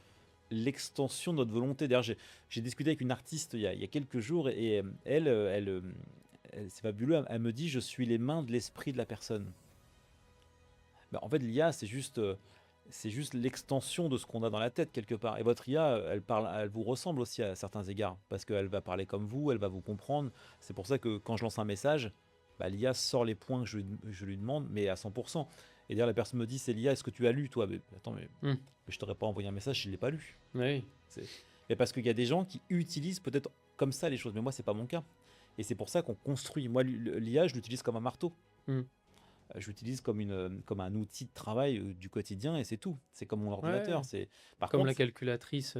l'extension de notre volonté. D'ailleurs, j'ai discuté avec une artiste il y a quelques jours et c'est fabuleux. Elle me dit, je suis les mains de l'esprit de la personne. Bah, en fait, l'IA, c'est juste l'extension de ce qu'on a dans la tête quelque part. Et votre IA, elle vous ressemble aussi à certains égards, parce qu'elle va parler comme vous, elle va vous comprendre. C'est pour ça que quand je lance un message, bah, l'IA sort les points que je lui demande, mais à 100%. Et d'ailleurs, la personne me dit, c'est l'IA, est-ce que tu as lu, toi? Mais, attends,
Hmm.
mais je t'aurais pas envoyé un message si je ne l'ai pas lu.
Oui.
C'est- Mais parce qu'il y a des gens qui utilisent peut-être comme ça les choses, mais moi, c'est pas mon cas. Et c'est pour ça qu'on construit. Moi, l'IA, je l'utilise comme un marteau.
Hmm.
Je l'utilise comme un outil de travail du quotidien et c'est tout. C'est comme mon ordinateur.
Ouais.
C'est Par
Comme
contre,
la calculatrice.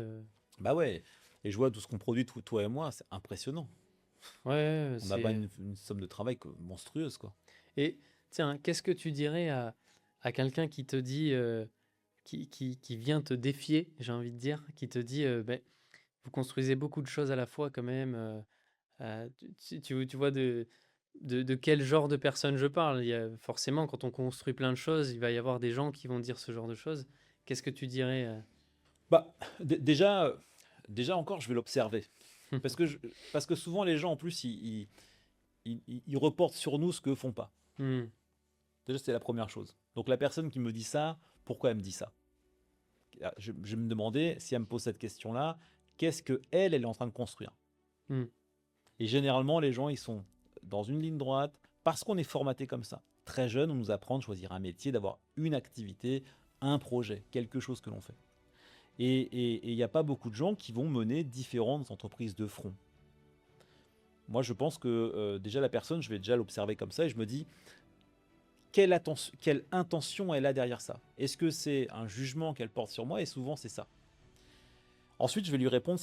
bah ouais. Et je vois tout ce qu'on produit, toi et moi, c'est impressionnant.
Ouais,
On a pas
c'est.
une somme de travail monstrueuse, quoi.
Et tiens, qu'est-ce que tu dirais à quelqu'un qui te dit, qui vient te défier, j'ai envie de dire, qui te dit, ben, vous construisez beaucoup de choses à la fois quand même. Tu vois de quel genre de personne je parle? Forcément, quand on construit plein de choses, il va y avoir des gens qui vont dire ce genre de choses. Qu'est-ce que tu dirais?
Bah, déjà encore, je vais l'observer. Parce que, parce que souvent, les gens, en plus, ils reportent sur nous ce qu'eux font pas.
Hmm.
Déjà, c'est la première chose. Donc, la personne qui me dit ça, pourquoi elle me dit ça? Je vais me demander, si elle me pose cette question-là, qu'est-ce que elle est en train de construire?
Hmm.
Et généralement, les gens, ils sont dans une ligne droite parce qu'on est formaté comme ça. Très jeune, on nous apprend de choisir un métier, d'avoir une activité, un projet, quelque chose que l'on fait. Et il n'y a pas beaucoup de gens qui vont mener différentes entreprises de front. Moi, je pense que déjà la personne, je vais déjà l'observer comme ça et je me dis, quelle intention elle a derrière ça? Est-ce que c'est un jugement qu'elle porte sur moi? Et souvent, c'est ça. Ensuite, je vais lui répondre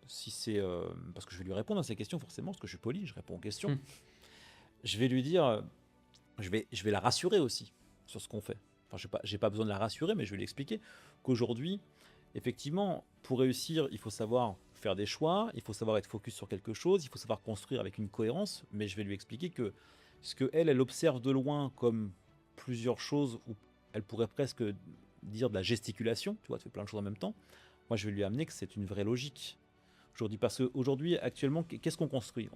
parce que je vais lui répondre à ces questions forcément, parce que je suis poli, je réponds aux questions.
Hmm.
Je vais lui dire, je vais la rassurer aussi sur ce qu'on fait. Enfin, j'ai pas besoin de la rassurer, mais je vais lui expliquer qu'aujourd'hui, effectivement, pour réussir, il faut savoir faire des choix, il faut savoir être focus sur quelque chose, il faut savoir construire avec une cohérence, mais je vais lui expliquer que ce que elle observe de loin comme plusieurs choses, où elle pourrait presque dire de la gesticulation, tu vois, tu fais plein de choses en même temps, moi je vais lui amener que c'est une vraie logique aujourd'hui. Parce qu'aujourd'hui, actuellement, qu'est-ce qu'on construit?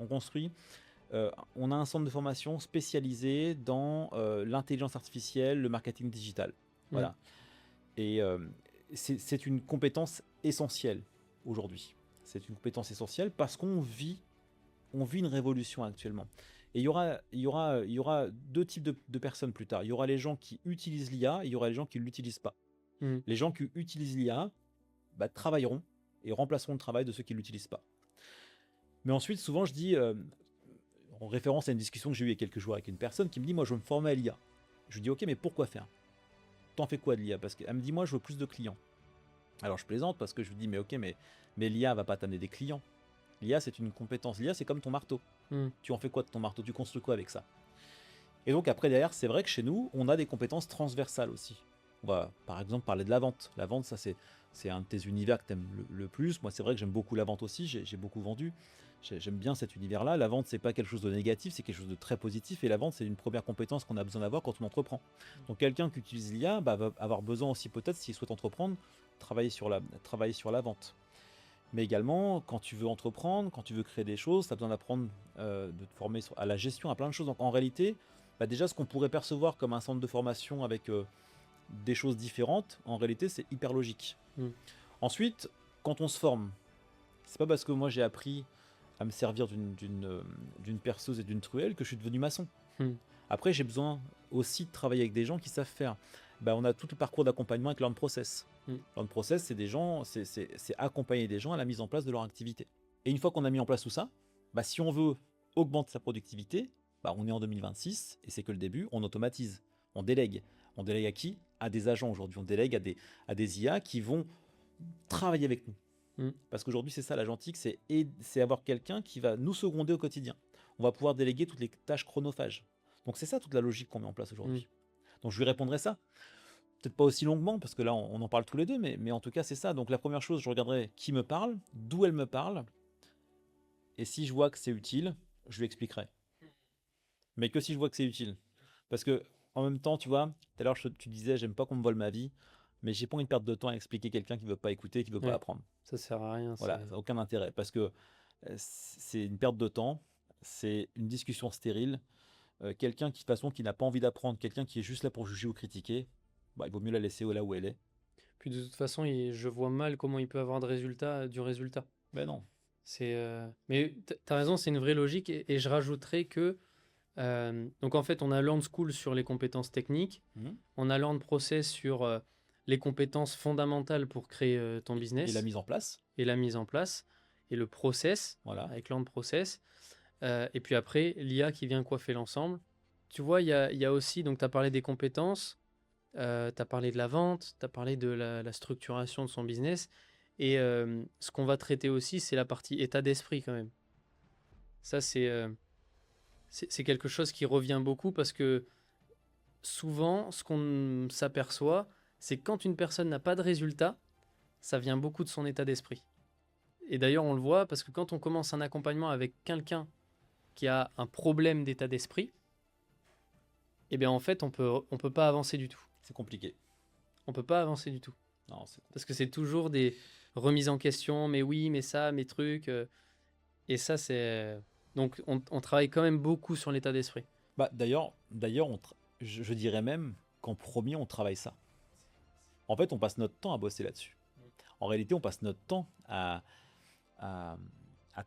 On a un centre de formation spécialisé dans l'intelligence artificielle, le marketing digital.
Hmm.
Voilà. Et c'est une compétence essentielle aujourd'hui. C'est une compétence essentielle parce on vit une révolution actuellement. Et il y aura deux types de personnes plus tard. Il y aura les gens qui utilisent l'IA et il y aura les gens qui ne l'utilisent pas.
Hmm.
Les gens qui utilisent l'IA travailleront et remplaceront le travail de ceux qui ne l'utilisent pas. Mais ensuite, souvent, je dis, en référence à une discussion que j'ai eue il y a quelques jours avec une personne qui me dit, moi, je veux me former à l'IA. Je lui dis, ok, mais pourquoi faire? T'en fais quoi de l'IA? Parce qu'elle me dit, moi, je veux plus de clients. Alors, je plaisante parce que je lui dis, mais ok, mais l'IA va pas t'amener des clients. L'IA, c'est une compétence. L'IA, c'est comme ton marteau.
Hmm.
Tu en fais quoi de ton marteau? Tu construis quoi avec ça? Et donc après derrière, c'est vrai que chez nous, on a des compétences transversales aussi. On va par exemple parler de la vente. La vente, ça c'est un de tes univers que tu aimes le plus. Moi, c'est vrai que j'aime beaucoup la vente aussi, j'ai beaucoup vendu. J'aime bien cet univers-là. La vente, c'est pas quelque chose de négatif, c'est quelque chose de très positif. Et la vente, c'est une première compétence qu'on a besoin d'avoir quand on entreprend. Donc quelqu'un qui utilise l'IA va avoir besoin aussi peut-être, s'il souhaite entreprendre, travailler sur la vente. Mais également, quand tu veux entreprendre, quand tu veux créer des choses, tu as besoin d'apprendre, de te former à la gestion, à plein de choses. Donc en réalité, déjà ce qu'on pourrait percevoir comme un centre de formation avec des choses différentes, en réalité c'est hyper logique.
Mm.
Ensuite, quand on se forme, c'est pas parce que moi j'ai appris à me servir d'une perceuse et d'une truelle que je suis devenu maçon.
Mm.
Après, j'ai besoin aussi de travailler avec des gens qui savent faire. On a tout le parcours d'accompagnement avec Learn Process. Learn Process, c'est des gens, c'est accompagner des gens à la mise en place de leur activité. Et une fois qu'on a mis en place tout ça, si on veut augmenter sa productivité, on est en 2026 et c'est que le début, on automatise, on délègue. On délègue à qui? À des agents aujourd'hui. On délègue à des IA qui vont travailler avec nous. Parce qu'aujourd'hui, c'est ça l'agentique, c'est avoir quelqu'un qui va nous seconder au quotidien. On va pouvoir déléguer toutes les tâches chronophages. Donc c'est ça toute la logique qu'on met en place aujourd'hui. Donc je lui répondrai ça. Peut-être pas aussi longuement, parce que là on en parle tous les deux, mais en tout cas c'est ça. Donc la première chose, je regarderai qui me parle, d'où elle me parle, et si je vois que c'est utile, je lui expliquerai. Mais que si je vois que c'est utile. Parce que en même temps, tu vois, tout à l'heure tu disais, j'aime pas qu'on me vole ma vie, mais j'ai pas envie de perdre de temps à expliquer quelqu'un qui veut pas écouter, qui veut pas
Ouais,
apprendre.
ça sert à rien.
Voilà, ça n'a aucun intérêt, parce que c'est une perte de temps, c'est une discussion stérile. Quelqu'un qui, de toute façon, qui n'a pas envie d'apprendre, quelqu'un qui est juste là pour juger ou critiquer, il vaut mieux la laisser là où elle est.
Puis de toute façon, je vois mal comment il peut avoir du résultat.
Ben non.
Mais t'as raison, c'est une vraie logique. Et je rajouterais que, donc en fait, on a Learn School sur les compétences techniques, on a Learn Process sur les compétences fondamentales pour créer ton business.
Et la mise en place.
Et la mise en place. Et le process,
voilà.
Avec Learn Process. Et puis après, l'IA qui vient coiffer l'ensemble. Tu vois, il y a aussi, donc tu as parlé des compétences, tu as parlé de la vente, tu as parlé de la structuration de son business. Et ce qu'on va traiter aussi, c'est la partie état d'esprit quand même. Ça, c'est quelque chose qui revient beaucoup parce que souvent, ce qu'on s'aperçoit, c'est que quand une personne n'a pas de résultat, ça vient beaucoup de son état d'esprit. Et d'ailleurs, on le voit parce que quand on commence un accompagnement avec quelqu'un qui a un problème d'état d'esprit, eh bien en fait, on peut pas avancer du tout.
C'est compliqué.
On peut pas avancer du tout.
Non,
parce que c'est toujours des remises en question, mais oui, mais ça, mes trucs. Et ça, c'est... Donc, on travaille quand même beaucoup sur l'état d'esprit.
D'ailleurs, je dirais même qu'en premier, on travaille ça. En fait, on passe notre temps à bosser là-dessus. En réalité, on passe notre temps à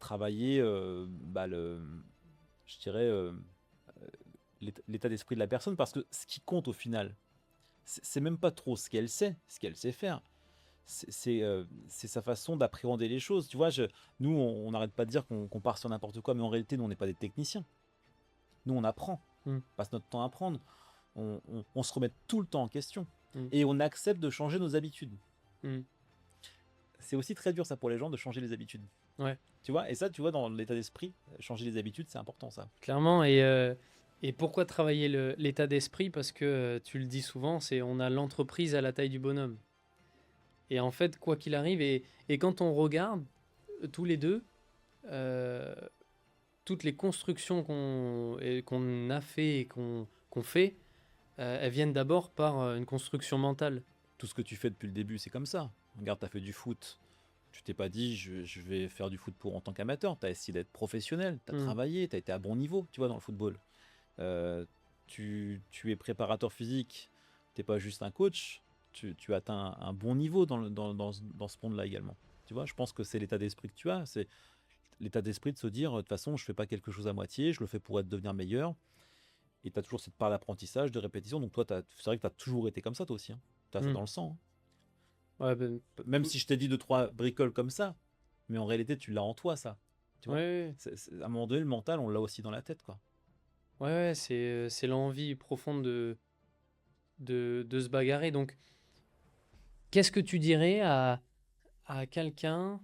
travailler je dirais, l'état d'esprit de la personne, parce que ce qui compte au final, c'est même pas trop ce qu'elle sait faire. C'est sa façon d'appréhender les choses. Tu vois, nous, on n'arrête pas de dire qu'on part sur n'importe quoi, mais en réalité, nous, on n'est pas des techniciens. Nous, on apprend. On passe notre temps à apprendre. On se remet tout le temps en question. Et on accepte de changer nos habitudes. C'est aussi très dur, ça, pour les gens, de changer les habitudes.
Ouais.
Tu vois, et ça, tu vois, dans l'état d'esprit, changer les habitudes, c'est important, ça.
Clairement, et pourquoi travailler l'état d'esprit? Parce que tu le dis souvent, on a l'entreprise à la taille du bonhomme. Et en fait, quoi qu'il arrive, et quand on regarde tous les deux, toutes les constructions qu'on a fait et qu'on fait, elles viennent d'abord par une construction mentale.
Tout ce que tu fais depuis le début, c'est comme ça. Regarde, tu as fait du foot. Tu t'es pas dit, je vais faire du foot en tant qu'amateur. Tu as essayé d'être professionnel, tu as travaillé, tu as été à bon niveau, tu vois, dans le football. Tu es préparateur physique, tu n'es pas juste un coach. Tu atteins un bon niveau dans ce monde-là également. Tu vois, je pense que c'est l'état d'esprit que tu as. C'est l'état d'esprit de se dire, de toute façon, je fais pas quelque chose à moitié, je le fais pour devenir meilleur. Et tu as toujours cette part d'apprentissage, de répétition. Donc toi, c'est vrai que tu as toujours été comme ça, toi aussi. Hein. Tu as ça dans le sang. Hein.
Ouais,
même si je t'ai dit 2-3 bricoles comme ça, mais en réalité, tu l'as en toi, ça. Tu vois
ouais.
À un moment donné, le mental, on l'a aussi dans la tête, quoi.
Ouais, c'est l'envie profonde de se bagarrer. Donc, qu'est-ce que tu dirais à quelqu'un,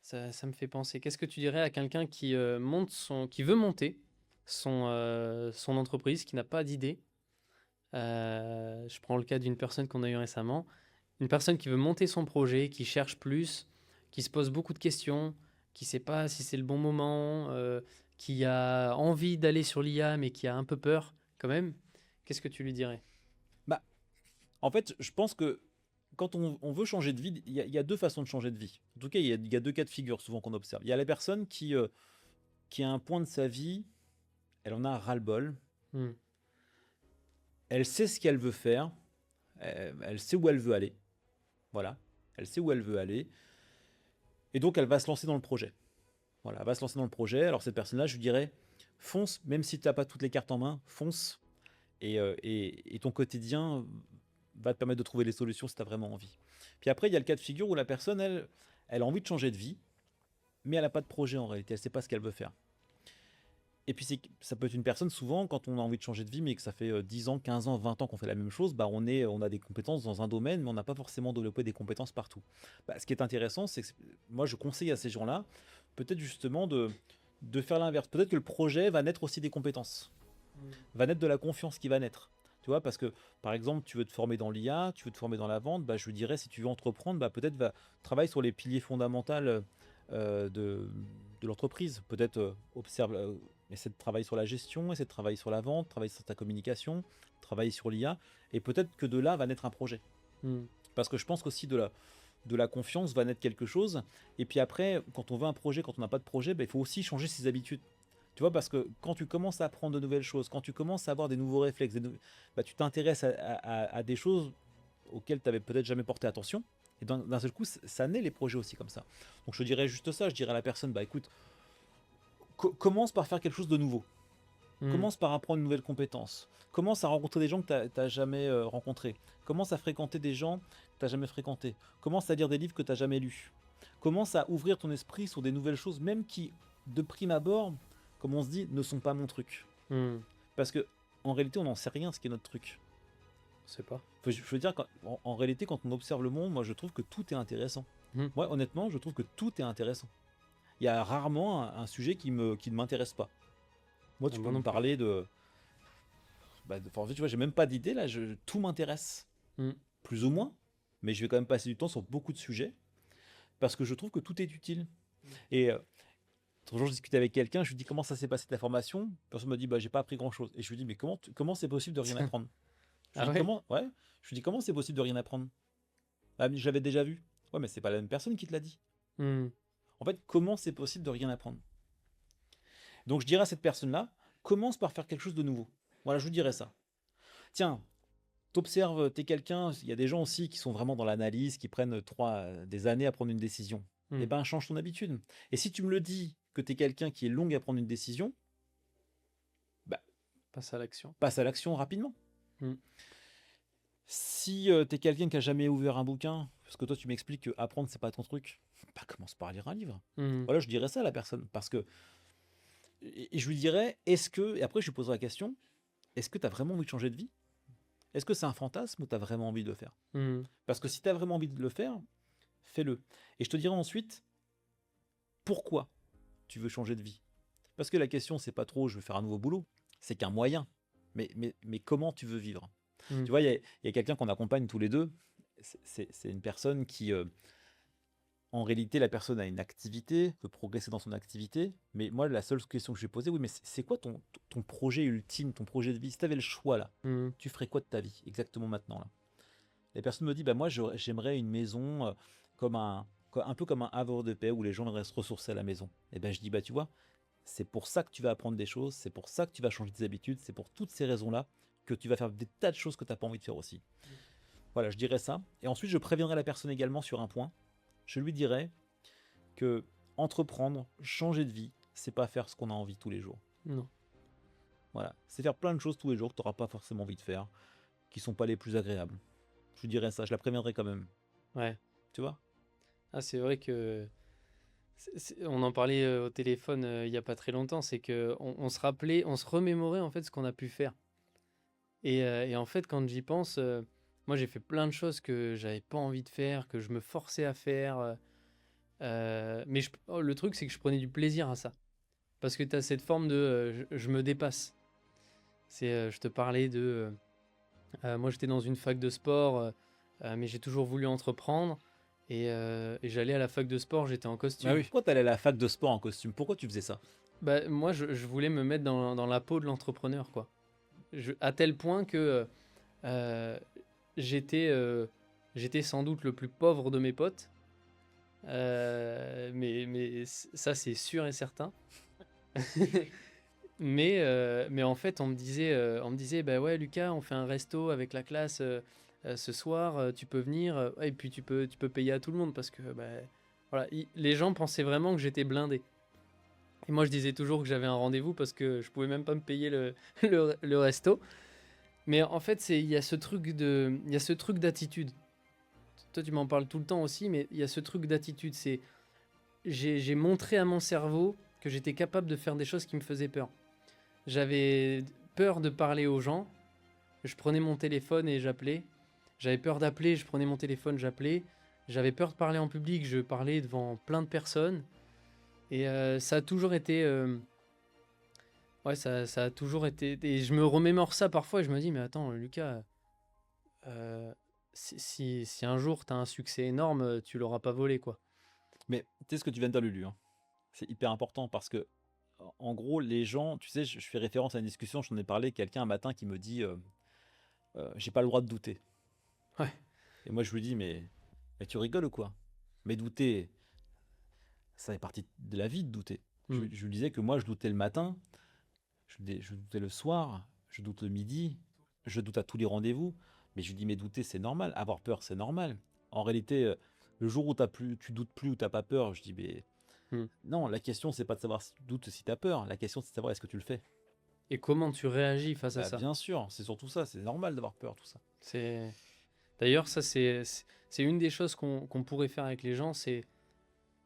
ça me fait penser, qu'est-ce que tu dirais à quelqu'un qui veut monter, son entreprise, qui n'a pas d'idée. Je prends le cas d'une personne qu'on a eu récemment, une personne qui veut monter son projet, qui cherche plus, qui se pose beaucoup de questions, qui ne sait pas si c'est le bon moment, qui a envie d'aller sur l'IA, mais qui a un peu peur quand même. Qu'est-ce que tu lui dirais?
Bah, en fait, je pense que quand on veut changer de vie, il y a deux façons de changer de vie. En tout cas, il y a deux cas de figure souvent qu'on observe. Il y a la personne qui a un point de sa vie, elle en a ras-le-bol,
Hmm.
elle sait ce qu'elle veut faire, elle sait où elle veut aller. Voilà, elle sait où elle veut aller. Et donc, elle va se lancer dans le projet. Voilà, elle va se lancer dans le projet. Alors, cette personne-là, je lui dirais, fonce, même si tu n'as pas toutes les cartes en main, fonce. Et ton quotidien va te permettre de trouver les solutions si tu as vraiment envie. Puis après, il y a le cas de figure où la personne, elle a envie de changer de vie, mais elle n'a pas de projet en réalité, elle ne sait pas ce qu'elle veut faire. Et puis ça peut être une personne, souvent, quand on a envie de changer de vie, mais que ça fait 10 ans, 15 ans, 20 ans qu'on fait la même chose, bah on a des compétences dans un domaine, mais on n'a pas forcément développé des compétences partout. Bah, ce qui est intéressant, c'est que moi, je conseille à ces gens-là, peut-être justement de faire l'inverse. Peut-être que le projet va naître aussi des compétences, va naître de la confiance qui va naître. Tu vois, parce que par exemple, tu veux te former dans l'IA, tu veux te former dans la vente, bah, je dirais, si tu veux entreprendre, bah, peut-être travailler sur les piliers fondamentaux de l'entreprise. Peut-être essaie de travailler sur la gestion, essaie de travailler sur la vente, travailler sur ta communication, travailler sur l'IA, et peut-être que de là va naître un projet.
Hmm.
Parce que je pense qu'aussi de la confiance va naître quelque chose. Et puis après, quand on veut un projet, quand on n'a pas de projet, bah, il faut aussi changer ses habitudes. Tu vois, parce que quand tu commences à apprendre de nouvelles choses, quand tu commences à avoir des nouveaux réflexes, bah, tu t'intéresses à des choses auxquelles tu n'avais peut-être jamais porté attention. Et d'un seul coup, ça naît les projets aussi comme ça. Donc je dirais juste ça, je dirais à la personne, bah écoute, commence par faire quelque chose de nouveau.
Hmm.
Commence par apprendre une nouvelle compétence. Commence à rencontrer des gens que tu n'as jamais rencontrés. Commence à fréquenter des gens que tu n'as jamais fréquentés. Commence à lire des livres que tu n'as jamais lus. Commence à ouvrir ton esprit sur des nouvelles choses, même qui, de prime abord, comme on se dit, ne sont pas mon truc.
Hmm.
Parce que en réalité, on n'en sait rien ce qui est notre truc.
Je sais pas.
Je veux dire, en réalité, quand on observe le monde, moi je trouve que tout est intéressant.
Hmm.
Moi, honnêtement, je trouve que tout est intéressant. Il y a rarement un sujet qui ne m'intéresse pas. Moi, tu peux
Moi
me
non plus.
parler de. En fait, tu vois, j'ai même pas d'idée là, tout m'intéresse.
Hmm.
Plus ou moins. Mais je vais quand même passer du temps sur beaucoup de sujets. Parce que je trouve que tout est utile. Et l'autre jour, je discutais avec quelqu'un, je lui dis comment ça s'est passé ta formation. La personne me dit, bah, j'ai pas appris grand chose. Et je lui dis, mais comment c'est possible de rien apprendre? Je lui
Ah
dis,
ouais?
comment, ouais. Je lui dis, comment c'est possible de rien apprendre? Ah, mais je l'avais déjà vu. Ouais, mais c'est pas la même personne qui te l'a dit.
Hmm.
En fait, comment c'est possible de rien apprendre? Donc je dirais à cette personne-là, commence par faire quelque chose de nouveau. Voilà, je vous dirais ça. Tiens, t'observes, t'es quelqu'un, il y a des gens aussi qui sont vraiment dans l'analyse, qui prennent des années à prendre une décision.
Hmm.
Eh ben, change ton habitude. Et si tu me le dis que t'es quelqu'un qui est long à prendre une décision, bah,
Passe à l'action.
passe à l'action rapidement.
Hmm.
Si t'es quelqu'un qui a jamais ouvert un bouquin, parce que toi tu m'expliques que apprendre c'est pas ton truc, bah commence par lire un livre.
Hmm.
Voilà, je dirais ça à la personne. Parce que, et je lui dirais, est-ce que, et après je lui poserai la question, est-ce que tu as vraiment envie de changer de vie? Est-ce que c'est un fantasme ou tu as vraiment envie de le faire?
Hmm.
Parce que si tu as vraiment envie de le faire, fais-le. Et je te dirai ensuite pourquoi tu veux changer de vie. Parce que la question, c'est pas trop je veux faire un nouveau boulot, c'est qu'un moyen. Mais comment tu veux vivre?
Hmm.
Tu vois, il y a quelqu'un qu'on accompagne tous les deux. C'est une personne qui, en réalité, la personne a une activité, veut progresser dans son activité. Mais moi, la seule question que je lui ai posée, oui, mais c'est quoi ton projet ultime, ton projet de vie? Si tu avais le choix là,
Hmm.
tu ferais quoi de ta vie exactement maintenant là? La personne me dit, bah moi j'aimerais une maison un peu comme un havre de paix où les gens viendraient se ressourcer à la maison. Et ben je dis, bah tu vois, c'est pour ça que tu vas apprendre des choses, c'est pour ça que tu vas changer tes habitudes, c'est pour toutes ces raisons-là que tu vas faire des tas de choses que tu n'as pas envie de faire aussi. Voilà, je dirais ça. Et ensuite, je préviendrai la personne également sur un point. Je lui dirais que entreprendre, changer de vie, c'est pas faire ce qu'on a envie tous les jours.
Non.
Voilà, c'est faire plein de choses tous les jours que tu n'auras pas forcément envie de faire, qui sont pas les plus agréables. Je lui dirais ça, je la préviendrai quand même.
Ouais.
Tu vois?
Ah, c'est vrai que on en parlait au téléphone il y a pas très longtemps, c'est que on se rappelait, on se remémorait en fait ce qu'on a pu faire. Et en fait, quand j'y pense, moi j'ai fait plein de choses que j'avais pas envie de faire, que je me forçais à faire. Mais le truc, c'est que je prenais du plaisir à ça. parce que tu as cette forme de je me dépasse. Je te parlais de moi j'étais dans une fac de sport, mais j'ai toujours voulu entreprendre et j'allais à la fac de sport, j'étais en
Ah
costume.
oui. Pourquoi t'allais à la fac de sport en costume? Pourquoi tu faisais ça?
Bah, moi je voulais me mettre dans la peau de l'entrepreneur, quoi. À tel point que euh, j'étais j'étais sans doute le plus pauvre de mes potes. Mais ça, c'est sûr et certain. Mais en fait, on me disait, bah ouais, Lucas, on fait un resto avec la classe ce soir, tu peux venir, et puis tu peux payer à tout le monde parce que bah, voilà, les gens pensaient vraiment que j'étais blindé. Et moi, je disais toujours que j'avais un rendez-vous parce que je pouvais même pas me payer le resto. Mais en fait, il y a il y a ce truc d'attitude. Toi, tu m'en parles tout le temps aussi, mais il y a ce truc d'attitude. J'ai montré à mon cerveau que j'étais capable de faire des choses qui me faisaient peur. J'avais peur de parler aux gens. Je prenais mon téléphone et j'appelais. J'avais peur d'appeler, je prenais mon téléphone, j'appelais. J'avais peur de parler en public, je parlais devant plein de personnes. Et ça a toujours été... ouais, ça a toujours été... Et je me remémore ça parfois et je me dis, mais attends, Lucas, euh, si un jour tu as un succès énorme, tu l'auras pas volé, quoi.
Mais tu sais ce que tu viens de dire, Lulu, hein. C'est hyper important parce que, en gros, les gens, tu sais, je fais référence à une discussion, j'en ai parlé, quelqu'un un matin qui me dit j'ai pas le droit de douter.
Ouais.
Et moi, je lui dis mais tu rigoles ou quoi? Mais douter, ça fait partie de la vie de douter.
Mm.
Je lui disais que moi, je doutais le matin, je doutais le soir, je doute le midi, je doute à tous les rendez-vous. Mais je lui dis mais douter, c'est normal, avoir peur, c'est normal. En réalité, le jour où tu doutes plus ou t'as pas peur, je dis mais
Mm.
non, la question, c'est pas de savoir si tu doutes si tu as peur. La question, c'est de savoir est-ce que tu le fais.
Et comment tu réagis face à
Bah,
ça?
bien sûr, c'est surtout ça. C'est normal d'avoir peur, tout ça.
C'est D'ailleurs, ça c'est une des choses qu'on pourrait faire avec les gens, c'est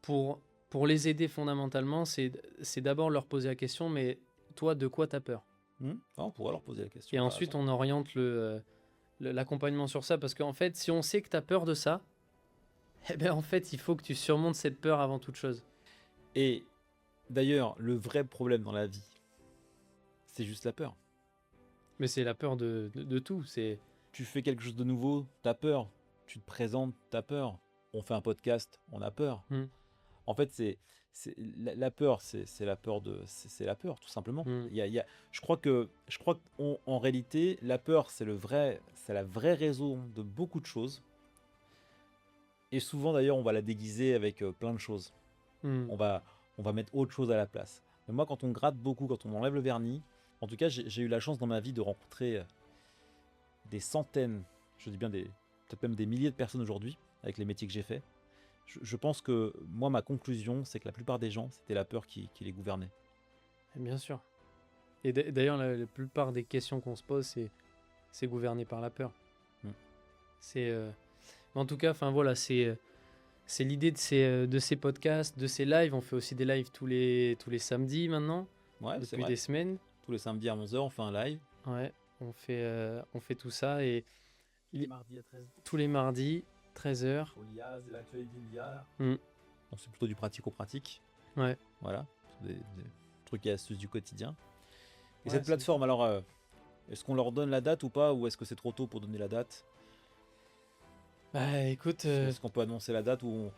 pour les aider fondamentalement, c'est d'abord leur poser la question, mais toi, de quoi t'as peur?
Ah, on pourrait leur poser la
Et
question, t'as
ensuite,
raison.
on oriente l'accompagnement sur ça, parce qu'en fait, si on sait que t'as peur de ça, eh ben en fait, il faut que tu surmontes cette peur avant toute chose.
Et d'ailleurs, le vrai problème dans la vie, c'est juste la peur.
Mais c'est la peur de tout.
Tu fais quelque chose de nouveau, t'as peur. Tu te présentes, t'as peur. On fait un podcast, on a peur.
Hmm,
En fait, la peur, c'est la peur c'est la peur, tout simplement.
hmm.
Je crois qu'en réalité, la peur, c'est la vraie raison de beaucoup de choses. Et souvent, d'ailleurs, on va la déguiser avec plein de choses.
Hmm.
On va mettre autre chose à la place. Mais moi, quand on gratte beaucoup, quand on enlève le vernis, en tout cas, j'ai eu la chance dans ma vie de rencontrer des centaines, je dis bien peut-être même des milliers de personnes aujourd'hui, avec les métiers que j'ai faits. Je pense que moi, ma conclusion, c'est que la plupart des gens, c'était la peur qui les gouvernait.
Et bien sûr. Et d'ailleurs, la plupart des questions qu'on se pose, c'est gouverné par la peur.
Hmm.
C'est mais en tout cas, enfin voilà, c'est l'idée de ces podcasts, de ces lives. On fait aussi des lives tous les samedis maintenant,
Ouais, c'est
depuis
vrai.
des semaines.
Tous les samedis à 11h, on fait un live.
Ouais, on fait tout ça et il-
Mardi à 13h.
tous les mardis, 13h.
l'IA, c'est l'actualité de l'IA.
Hmm.
Donc c'est plutôt du pratico-pratique.
Ouais.
Voilà. Des trucs et astuces du quotidien. Et
Ouais,
cette
c'est-
plateforme, alors, est-ce qu'on leur donne la date ou pas? Ou est-ce que c'est trop tôt pour donner la date?
Bah écoute,
Est-ce qu'on peut annoncer la date ou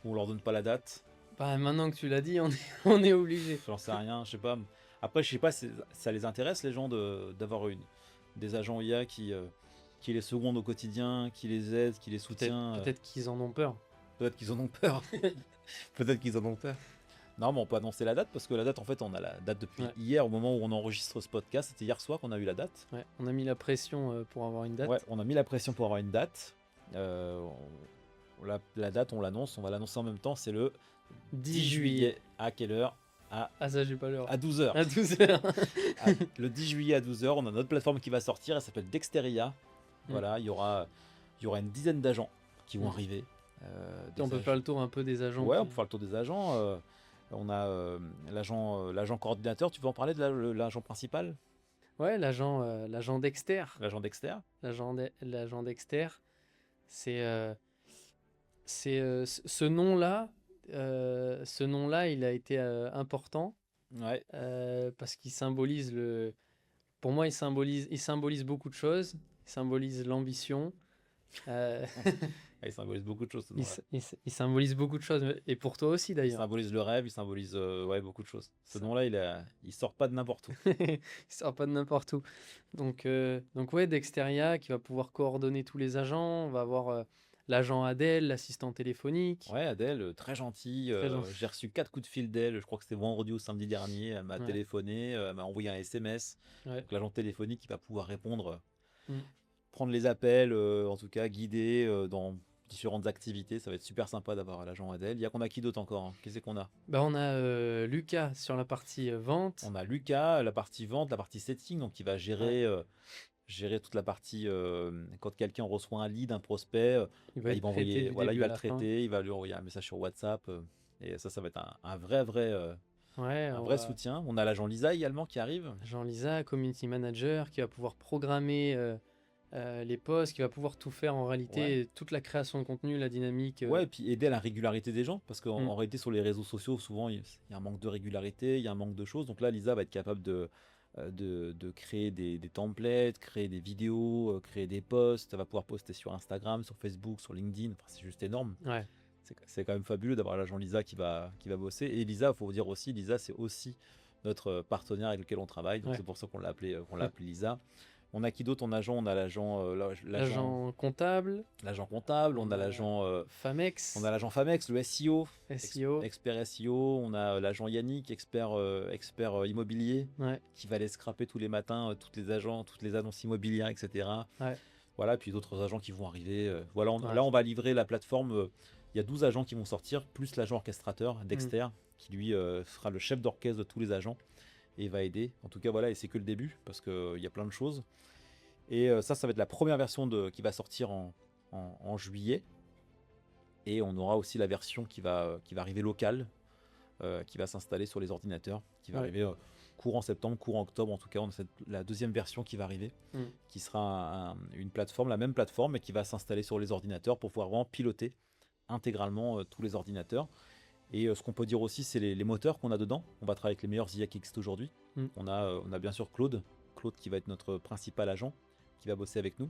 on leur donne pas la date?
bah, maintenant que tu l'as dit, on est obligé.
J'en sais rien, je sais pas. Après, je sais pas si ça les intéresse, les gens, d'avoir des agents IA qui les secondent au quotidien, qui les aident, qui les soutient.
Peut-être qu'ils en ont peur.
Peut-être qu'ils en ont peur. Peut-être qu'ils en ont peur. Non, mais on peut annoncer la date parce que la date, en fait, on a la date depuis
Ouais.
hier, au moment où on enregistre ce podcast. C'était hier soir qu'on a eu la date.
Ouais, on a mis la pression pour avoir une date.
Ouais, on a mis la pression pour avoir une date. La date, on l'annonce, on va l'annoncer en même temps. C'est le 10 juillet. À quelle heure?
Ah ça, j'ai pas l'heure.
À 12h.
À 12h.
Le 10 juillet à 12h, on a notre plateforme qui va sortir. Elle s'appelle Dexteria. Voilà, il y aura une dizaine d'agents qui vont arriver.
On peut faire le tour un peu des agents.
Ouais, on peut faire le tour des agents. On a l'agent coordinateur. Tu veux en parler de l'agent principal?
Ouais, l'agent Dexter.
L'agent Dexter.
L'agent Dexter, c'est ce nom-là. Ce nom-là, il a été important
Ouais.
parce qu'il symbolise pour moi, il symbolise beaucoup de choses. Il symbolise l'ambition. euh,
Ah, il symbolise beaucoup de choses, ce nom-là.
il symbolise beaucoup de choses. Et pour toi aussi,
Il
d'ailleurs.
symbolise le rêve, il symbolise ouais, beaucoup de choses. Ce
Ça-
nom-là, il sort pas de n'importe où.
il sort pas de n'importe où. Donc ouais, Dexteria qui va pouvoir coordonner tous les agents. On va avoir l'agent Adèle, l'assistant téléphonique.
Ouais, Adèle, très gentille.
Très gentil.
J'ai reçu 4 coups de fil d'elle. Je crois que c'était vendredi ou samedi dernier. Elle m'a
Ouais,
téléphoné, elle m'a envoyé un SMS.
ouais.
Donc l'agent téléphonique qui va pouvoir répondre,
Mm.
prendre les appels, en tout cas guider dans différentes activités. Ça va être super sympa d'avoir l'agent Adèle. Il y a qu'on a qui d'autre encore, hein? Qu'est-ce qu'on a?
Bah, on a Lucas sur la partie vente.
On a Lucas, la partie vente, la partie setting, donc qui va
Ouais,
gérer toute la partie quand quelqu'un reçoit un lead, un prospect,
il va
bah, il
être
va
traité
envoyer,
du
voilà, il
début à
va le
la fin.
traiter, il va lui envoyer un message sur WhatsApp, et ça va être un
Ouais,
un
on
vrai
va
soutien. On a l'agent Lisa également qui arrive.
Jean-Lisa, community manager, qui va pouvoir programmer les posts, qui va pouvoir tout faire en
Ouais.
réalité, toute la création de contenu, la dynamique.
Ouais, et puis aider à la régularité des gens, parce qu'en
Mm.
en réalité, sur les réseaux sociaux, souvent, il y a un manque de régularité, il y a un manque de choses. Donc là, Lisa va être capable de créer des templates, créer des vidéos, créer des posts. Elle va pouvoir poster sur Instagram, sur Facebook, sur LinkedIn. Enfin, c'est juste énorme.
Ouais,
C'est quand même fabuleux d'avoir l'agent Lisa qui va bosser. Et Lisa, il faut vous dire aussi, Lisa, c'est aussi notre partenaire avec lequel on travaille. Donc
ouais.
c'est pour ça qu'on l'a appelé Lisa. On a qui d'autre en agent? On a
L'agent comptable,
l'agent comptable, on
on
a
a
on
Famex,
a l'agent Famex, le SEO,
SEO.
expert SEO, on a l'agent Yannick, expert immobilier,
Ouais,
qui va aller scraper tous les matins toutes les agents, toutes les annonces immobilières, etc.
ouais,
Voilà, puis d'autres agents qui vont arriver. Voilà,
ouais.
là, on va livrer la plateforme. Il y a 12 agents qui vont sortir, plus l'agent orchestrateur,
Mm.
Dexter, qui lui sera le chef d'orchestre de tous les agents et va aider. En tout cas, voilà, et c'est que le début, parce qu'il y a plein de choses. Et ça va être la première version qui va sortir en juillet. Et on aura aussi la version qui va arriver locale, qui va s'installer sur les ordinateurs, qui va
Ouais.
arriver courant septembre, courant octobre. En tout cas, on a la deuxième version qui va arriver,
Mm.
qui sera une plateforme, la même plateforme, mais qui va s'installer sur les ordinateurs pour pouvoir vraiment piloter intégralement tous les ordinateurs. Et ce qu'on peut dire aussi, c'est les moteurs qu'on a dedans. On va travailler avec les meilleurs IA qui existent aujourd'hui.
Mm.
On a bien sûr Claude qui va être notre principal agent, qui va bosser avec nous.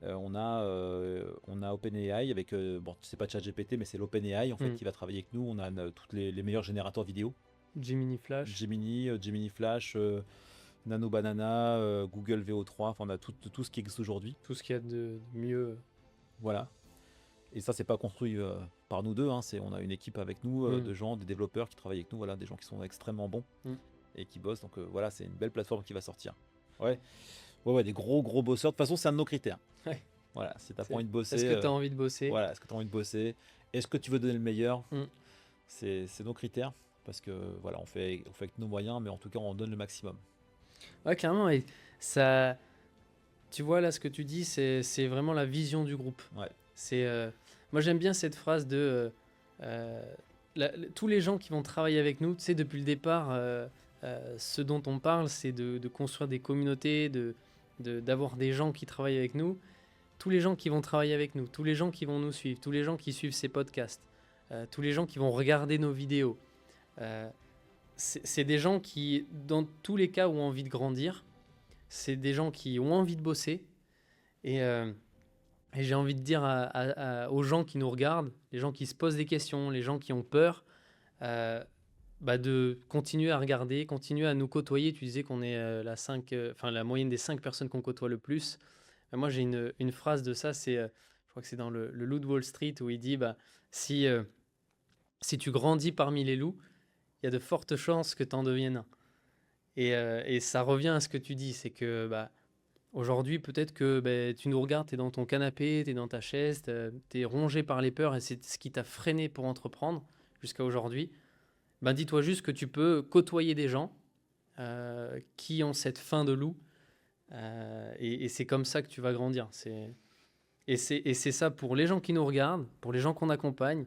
On a OpenAI avec, bon, c'est pas ChatGPT, mais c'est l'OpenAI en fait
Mm.
qui va travailler avec nous. On a tous les meilleurs générateurs vidéo.
Gemini Flash.
Gemini Flash, Nano Banana, Google VO3, enfin on a tout ce qui existe aujourd'hui.
Tout ce qu'il y a de mieux.
Voilà. Et ça, c'est pas construit par nous deux, hein, on a une équipe avec nous
Mm.
de gens, des développeurs qui travaillent avec nous, voilà, des gens qui sont extrêmement bons
Mm.
et qui bossent. Donc voilà, c'est une belle plateforme qui va sortir. Ouais, ouais, des gros bosseurs. De toute façon, c'est un de nos critères.
Ouais.
Voilà, si t'as pas
C'est-
envie de bosser,
Est-ce que tu as envie de bosser?
voilà, est-ce que tu as envie de bosser? Est-ce que tu veux donner le meilleur?
Mm.
C'est nos critères parce que voilà, on fait avec nos moyens, mais en tout cas, on donne le maximum.
Ouais, clairement. Et ça, tu vois, là, ce que tu dis, c'est vraiment la vision du groupe.
Ouais,
Moi, j'aime bien cette phrase de tous les gens qui vont travailler avec nous, tu sais, depuis le départ, ce dont on parle, c'est de construire des communautés, d'avoir des gens qui travaillent avec nous. Tous les gens qui vont travailler avec nous, tous les gens qui vont nous suivre, tous les gens qui suivent ces podcasts, tous les gens qui vont regarder nos vidéos, euh, c'est des gens qui, dans tous les cas, ont envie de grandir. C'est des gens qui ont envie de bosser. Et, euh, et j'ai envie de dire aux gens qui nous regardent, les gens qui se posent des questions, les gens qui ont peur, euh, de continuer à regarder, continuer à nous côtoyer. Tu disais qu'on est la moyenne des 5 personnes qu'on côtoie le plus. Moi, j'ai une phrase de ça, je crois que c'est dans le Loup de Wall Street, où il dit, si, euh, si tu grandis parmi les loups, il y a de fortes chances que tu en deviennes un. Et ça revient à ce que tu dis, c'est que aujourd'hui, peut-être que tu nous regardes, tu es dans ton canapé, tu es dans ta chaise, tu es rongé par les peurs et c'est ce qui t'a freiné pour entreprendre jusqu'à aujourd'hui. Dis-toi juste que tu peux côtoyer des gens qui ont cette faim de loup et c'est comme ça que tu vas grandir. Et c'est ça pour les gens qui nous regardent, pour les gens qu'on accompagne,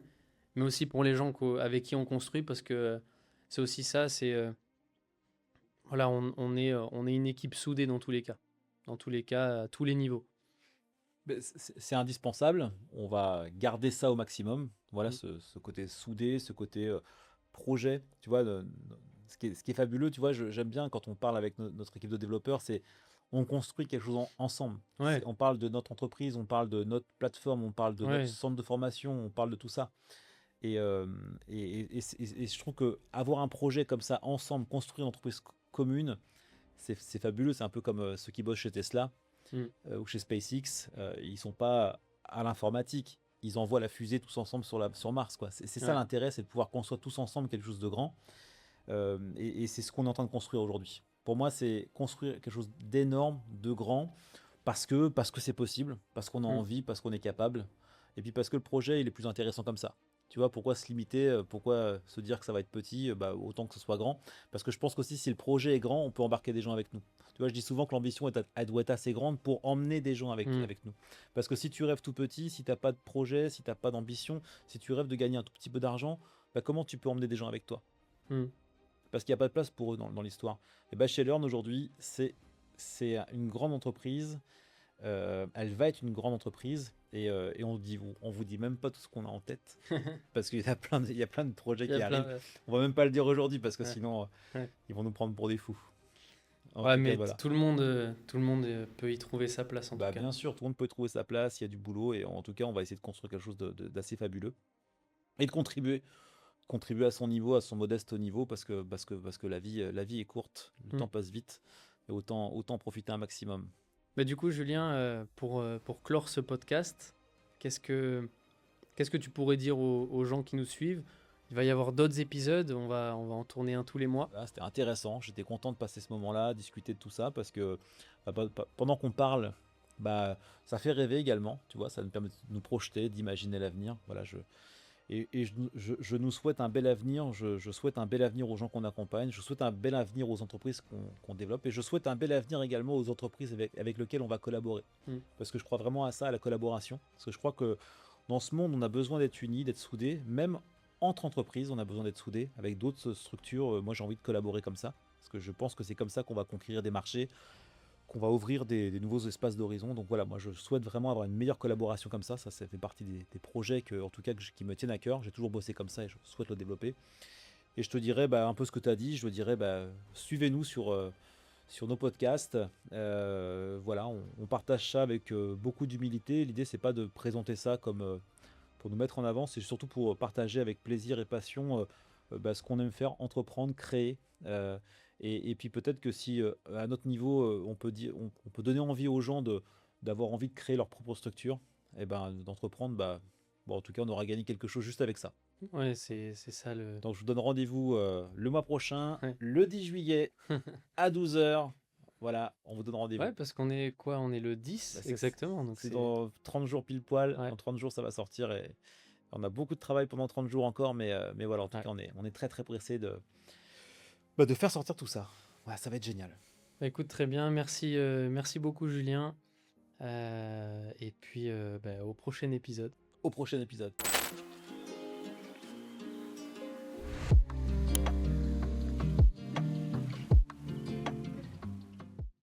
mais aussi pour les gens avec qui on construit parce que c'est aussi ça, voilà, on est une équipe soudée dans tous les cas, à tous les niveaux.
mais c'est indispensable. On va garder ça au maximum. Voilà,
Mm.
ce côté soudé, ce côté projet. Tu vois, ce qui est fabuleux, tu vois, j'aime bien quand on parle avec notre équipe de développeurs, c'est on construit quelque chose ensemble.
Ouais,
On parle de notre entreprise, on parle de notre plateforme, on parle de notre
ouais.
centre de formation, on parle de tout ça. Et, euh, et je trouve que avoir un projet comme ça ensemble, construire une entreprise commune, c'est fabuleux. C'est un peu comme ceux qui bossent chez Tesla
Mm.
ou chez SpaceX. Ils sont pas à l'informatique. Ils envoient la fusée tous ensemble sur Mars, quoi. C'est ça
Ouais.
l'intérêt, c'est de pouvoir construire tous ensemble quelque chose de grand. Et c'est ce qu'on est en train de construire aujourd'hui. Pour moi, c'est construire quelque chose d'énorme, de grand, parce que c'est possible, parce qu'on a
Mm.
envie, parce qu'on est capable, et puis parce que le projet il est plus intéressant comme ça. Tu vois, pourquoi se limiter, pourquoi se dire que ça va être petit, bah, autant que ce soit grand. Parce que je pense qu'aussi, si le projet est grand, on peut embarquer des gens avec nous. Tu vois, je dis souvent que l'ambition, elle doit être assez grande pour emmener des gens avec,
Mm.
avec nous. Parce que si tu rêves tout petit, si tu n'as pas de projet, si tu n'as pas d'ambition, si tu rêves de gagner un tout petit peu d'argent, bah, comment tu peux emmener des gens avec toi?
Mm.
Parce qu'il n'y a pas de place pour eux dans l'histoire. Et bah, chez Learn aujourd'hui, c'est une grande entreprise. Elle va être une grande entreprise et on vous dit même pas tout ce qu'on a en tête parce qu'il y a il y a plein de projets
Il y a
qui
plein
arrivent.
de...
On va même pas le dire aujourd'hui parce que
Ouais,
sinon
ouais.
ils vont nous prendre pour des fous. En
Ouais,
tout cas,
mais
voilà.
tout le monde peut y trouver sa place en tout
Bah,
cas.
bien sûr, tout le monde peut trouver sa place, il y a du boulot et en tout cas, on va essayer de construire quelque chose d'assez fabuleux et de contribuer à son niveau, à son modeste niveau parce que la vie est courte, le
Mm.
temps passe vite et autant en profiter un maximum.
Bah, du coup, Julien, pour clore ce podcast, qu'est-ce que, qu'est-ce que tu pourrais dire aux gens qui nous suivent? Il va y avoir d'autres épisodes, on va en tourner un tous les mois.
Voilà, c'était intéressant, j'étais content de passer ce moment-là, discuter de tout ça, parce que pendant qu'on parle, bah, ça fait rêver également, tu vois, ça nous permet de nous projeter, d'imaginer l'avenir. Voilà, je nous souhaite un bel avenir, je souhaite un bel avenir aux gens qu'on accompagne, je souhaite un bel avenir aux entreprises qu'on développe, et je souhaite un bel avenir également aux entreprises avec lesquelles on va collaborer.
Mm.
Parce que je crois vraiment à ça, à la collaboration, parce que je crois que dans ce monde, on a besoin d'être unis, d'être soudés, même entre entreprises, on a besoin d'être soudés avec d'autres structures. Moi, j'ai envie de collaborer comme ça, parce que je pense que c'est comme ça qu'on va conquérir des marchés, qu'on va ouvrir des nouveaux espaces d'horizon. Donc voilà, moi, je souhaite vraiment avoir une meilleure collaboration comme ça. Ça fait partie des projets en tout cas, qui me tiennent à cœur. J'ai toujours bossé comme ça et je souhaite le développer. Et je te dirais un peu ce que tu as dit. Je te dirais, suivez-nous sur nos podcasts. Voilà, on partage ça avec beaucoup d'humilité. L'idée, c'est pas de présenter ça comme pour nous mettre en avant, c'est surtout pour partager avec plaisir et passion ce qu'on aime faire, entreprendre, créer. Et puis peut-être que si à notre niveau, on peut donner envie aux gens d'avoir envie de créer leur propre structure, et d'entreprendre, bon, en tout cas, on aura gagné quelque chose juste avec ça.
Ouais, c'est ça le.
Donc je vous donne rendez-vous le mois prochain,
Ouais.
le 10 juillet, à 12 h. Voilà, on vous donne rendez-vous.
Ouais, parce qu'on est quoi? On est le 10
Bah,
exactement. Donc
c'est
c'est.
dans 30 jours pile poil.
Ouais,
Dans 30 jours, ça va sortir et on a beaucoup de travail pendant 30 jours encore, mais voilà, en tout
ouais.
cas, on est très très pressé de faire sortir tout ça. Ouais, ça va être génial.
Bah, écoute, très bien. Merci beaucoup, Julien. Et puis, bah, au prochain épisode.
Au prochain épisode.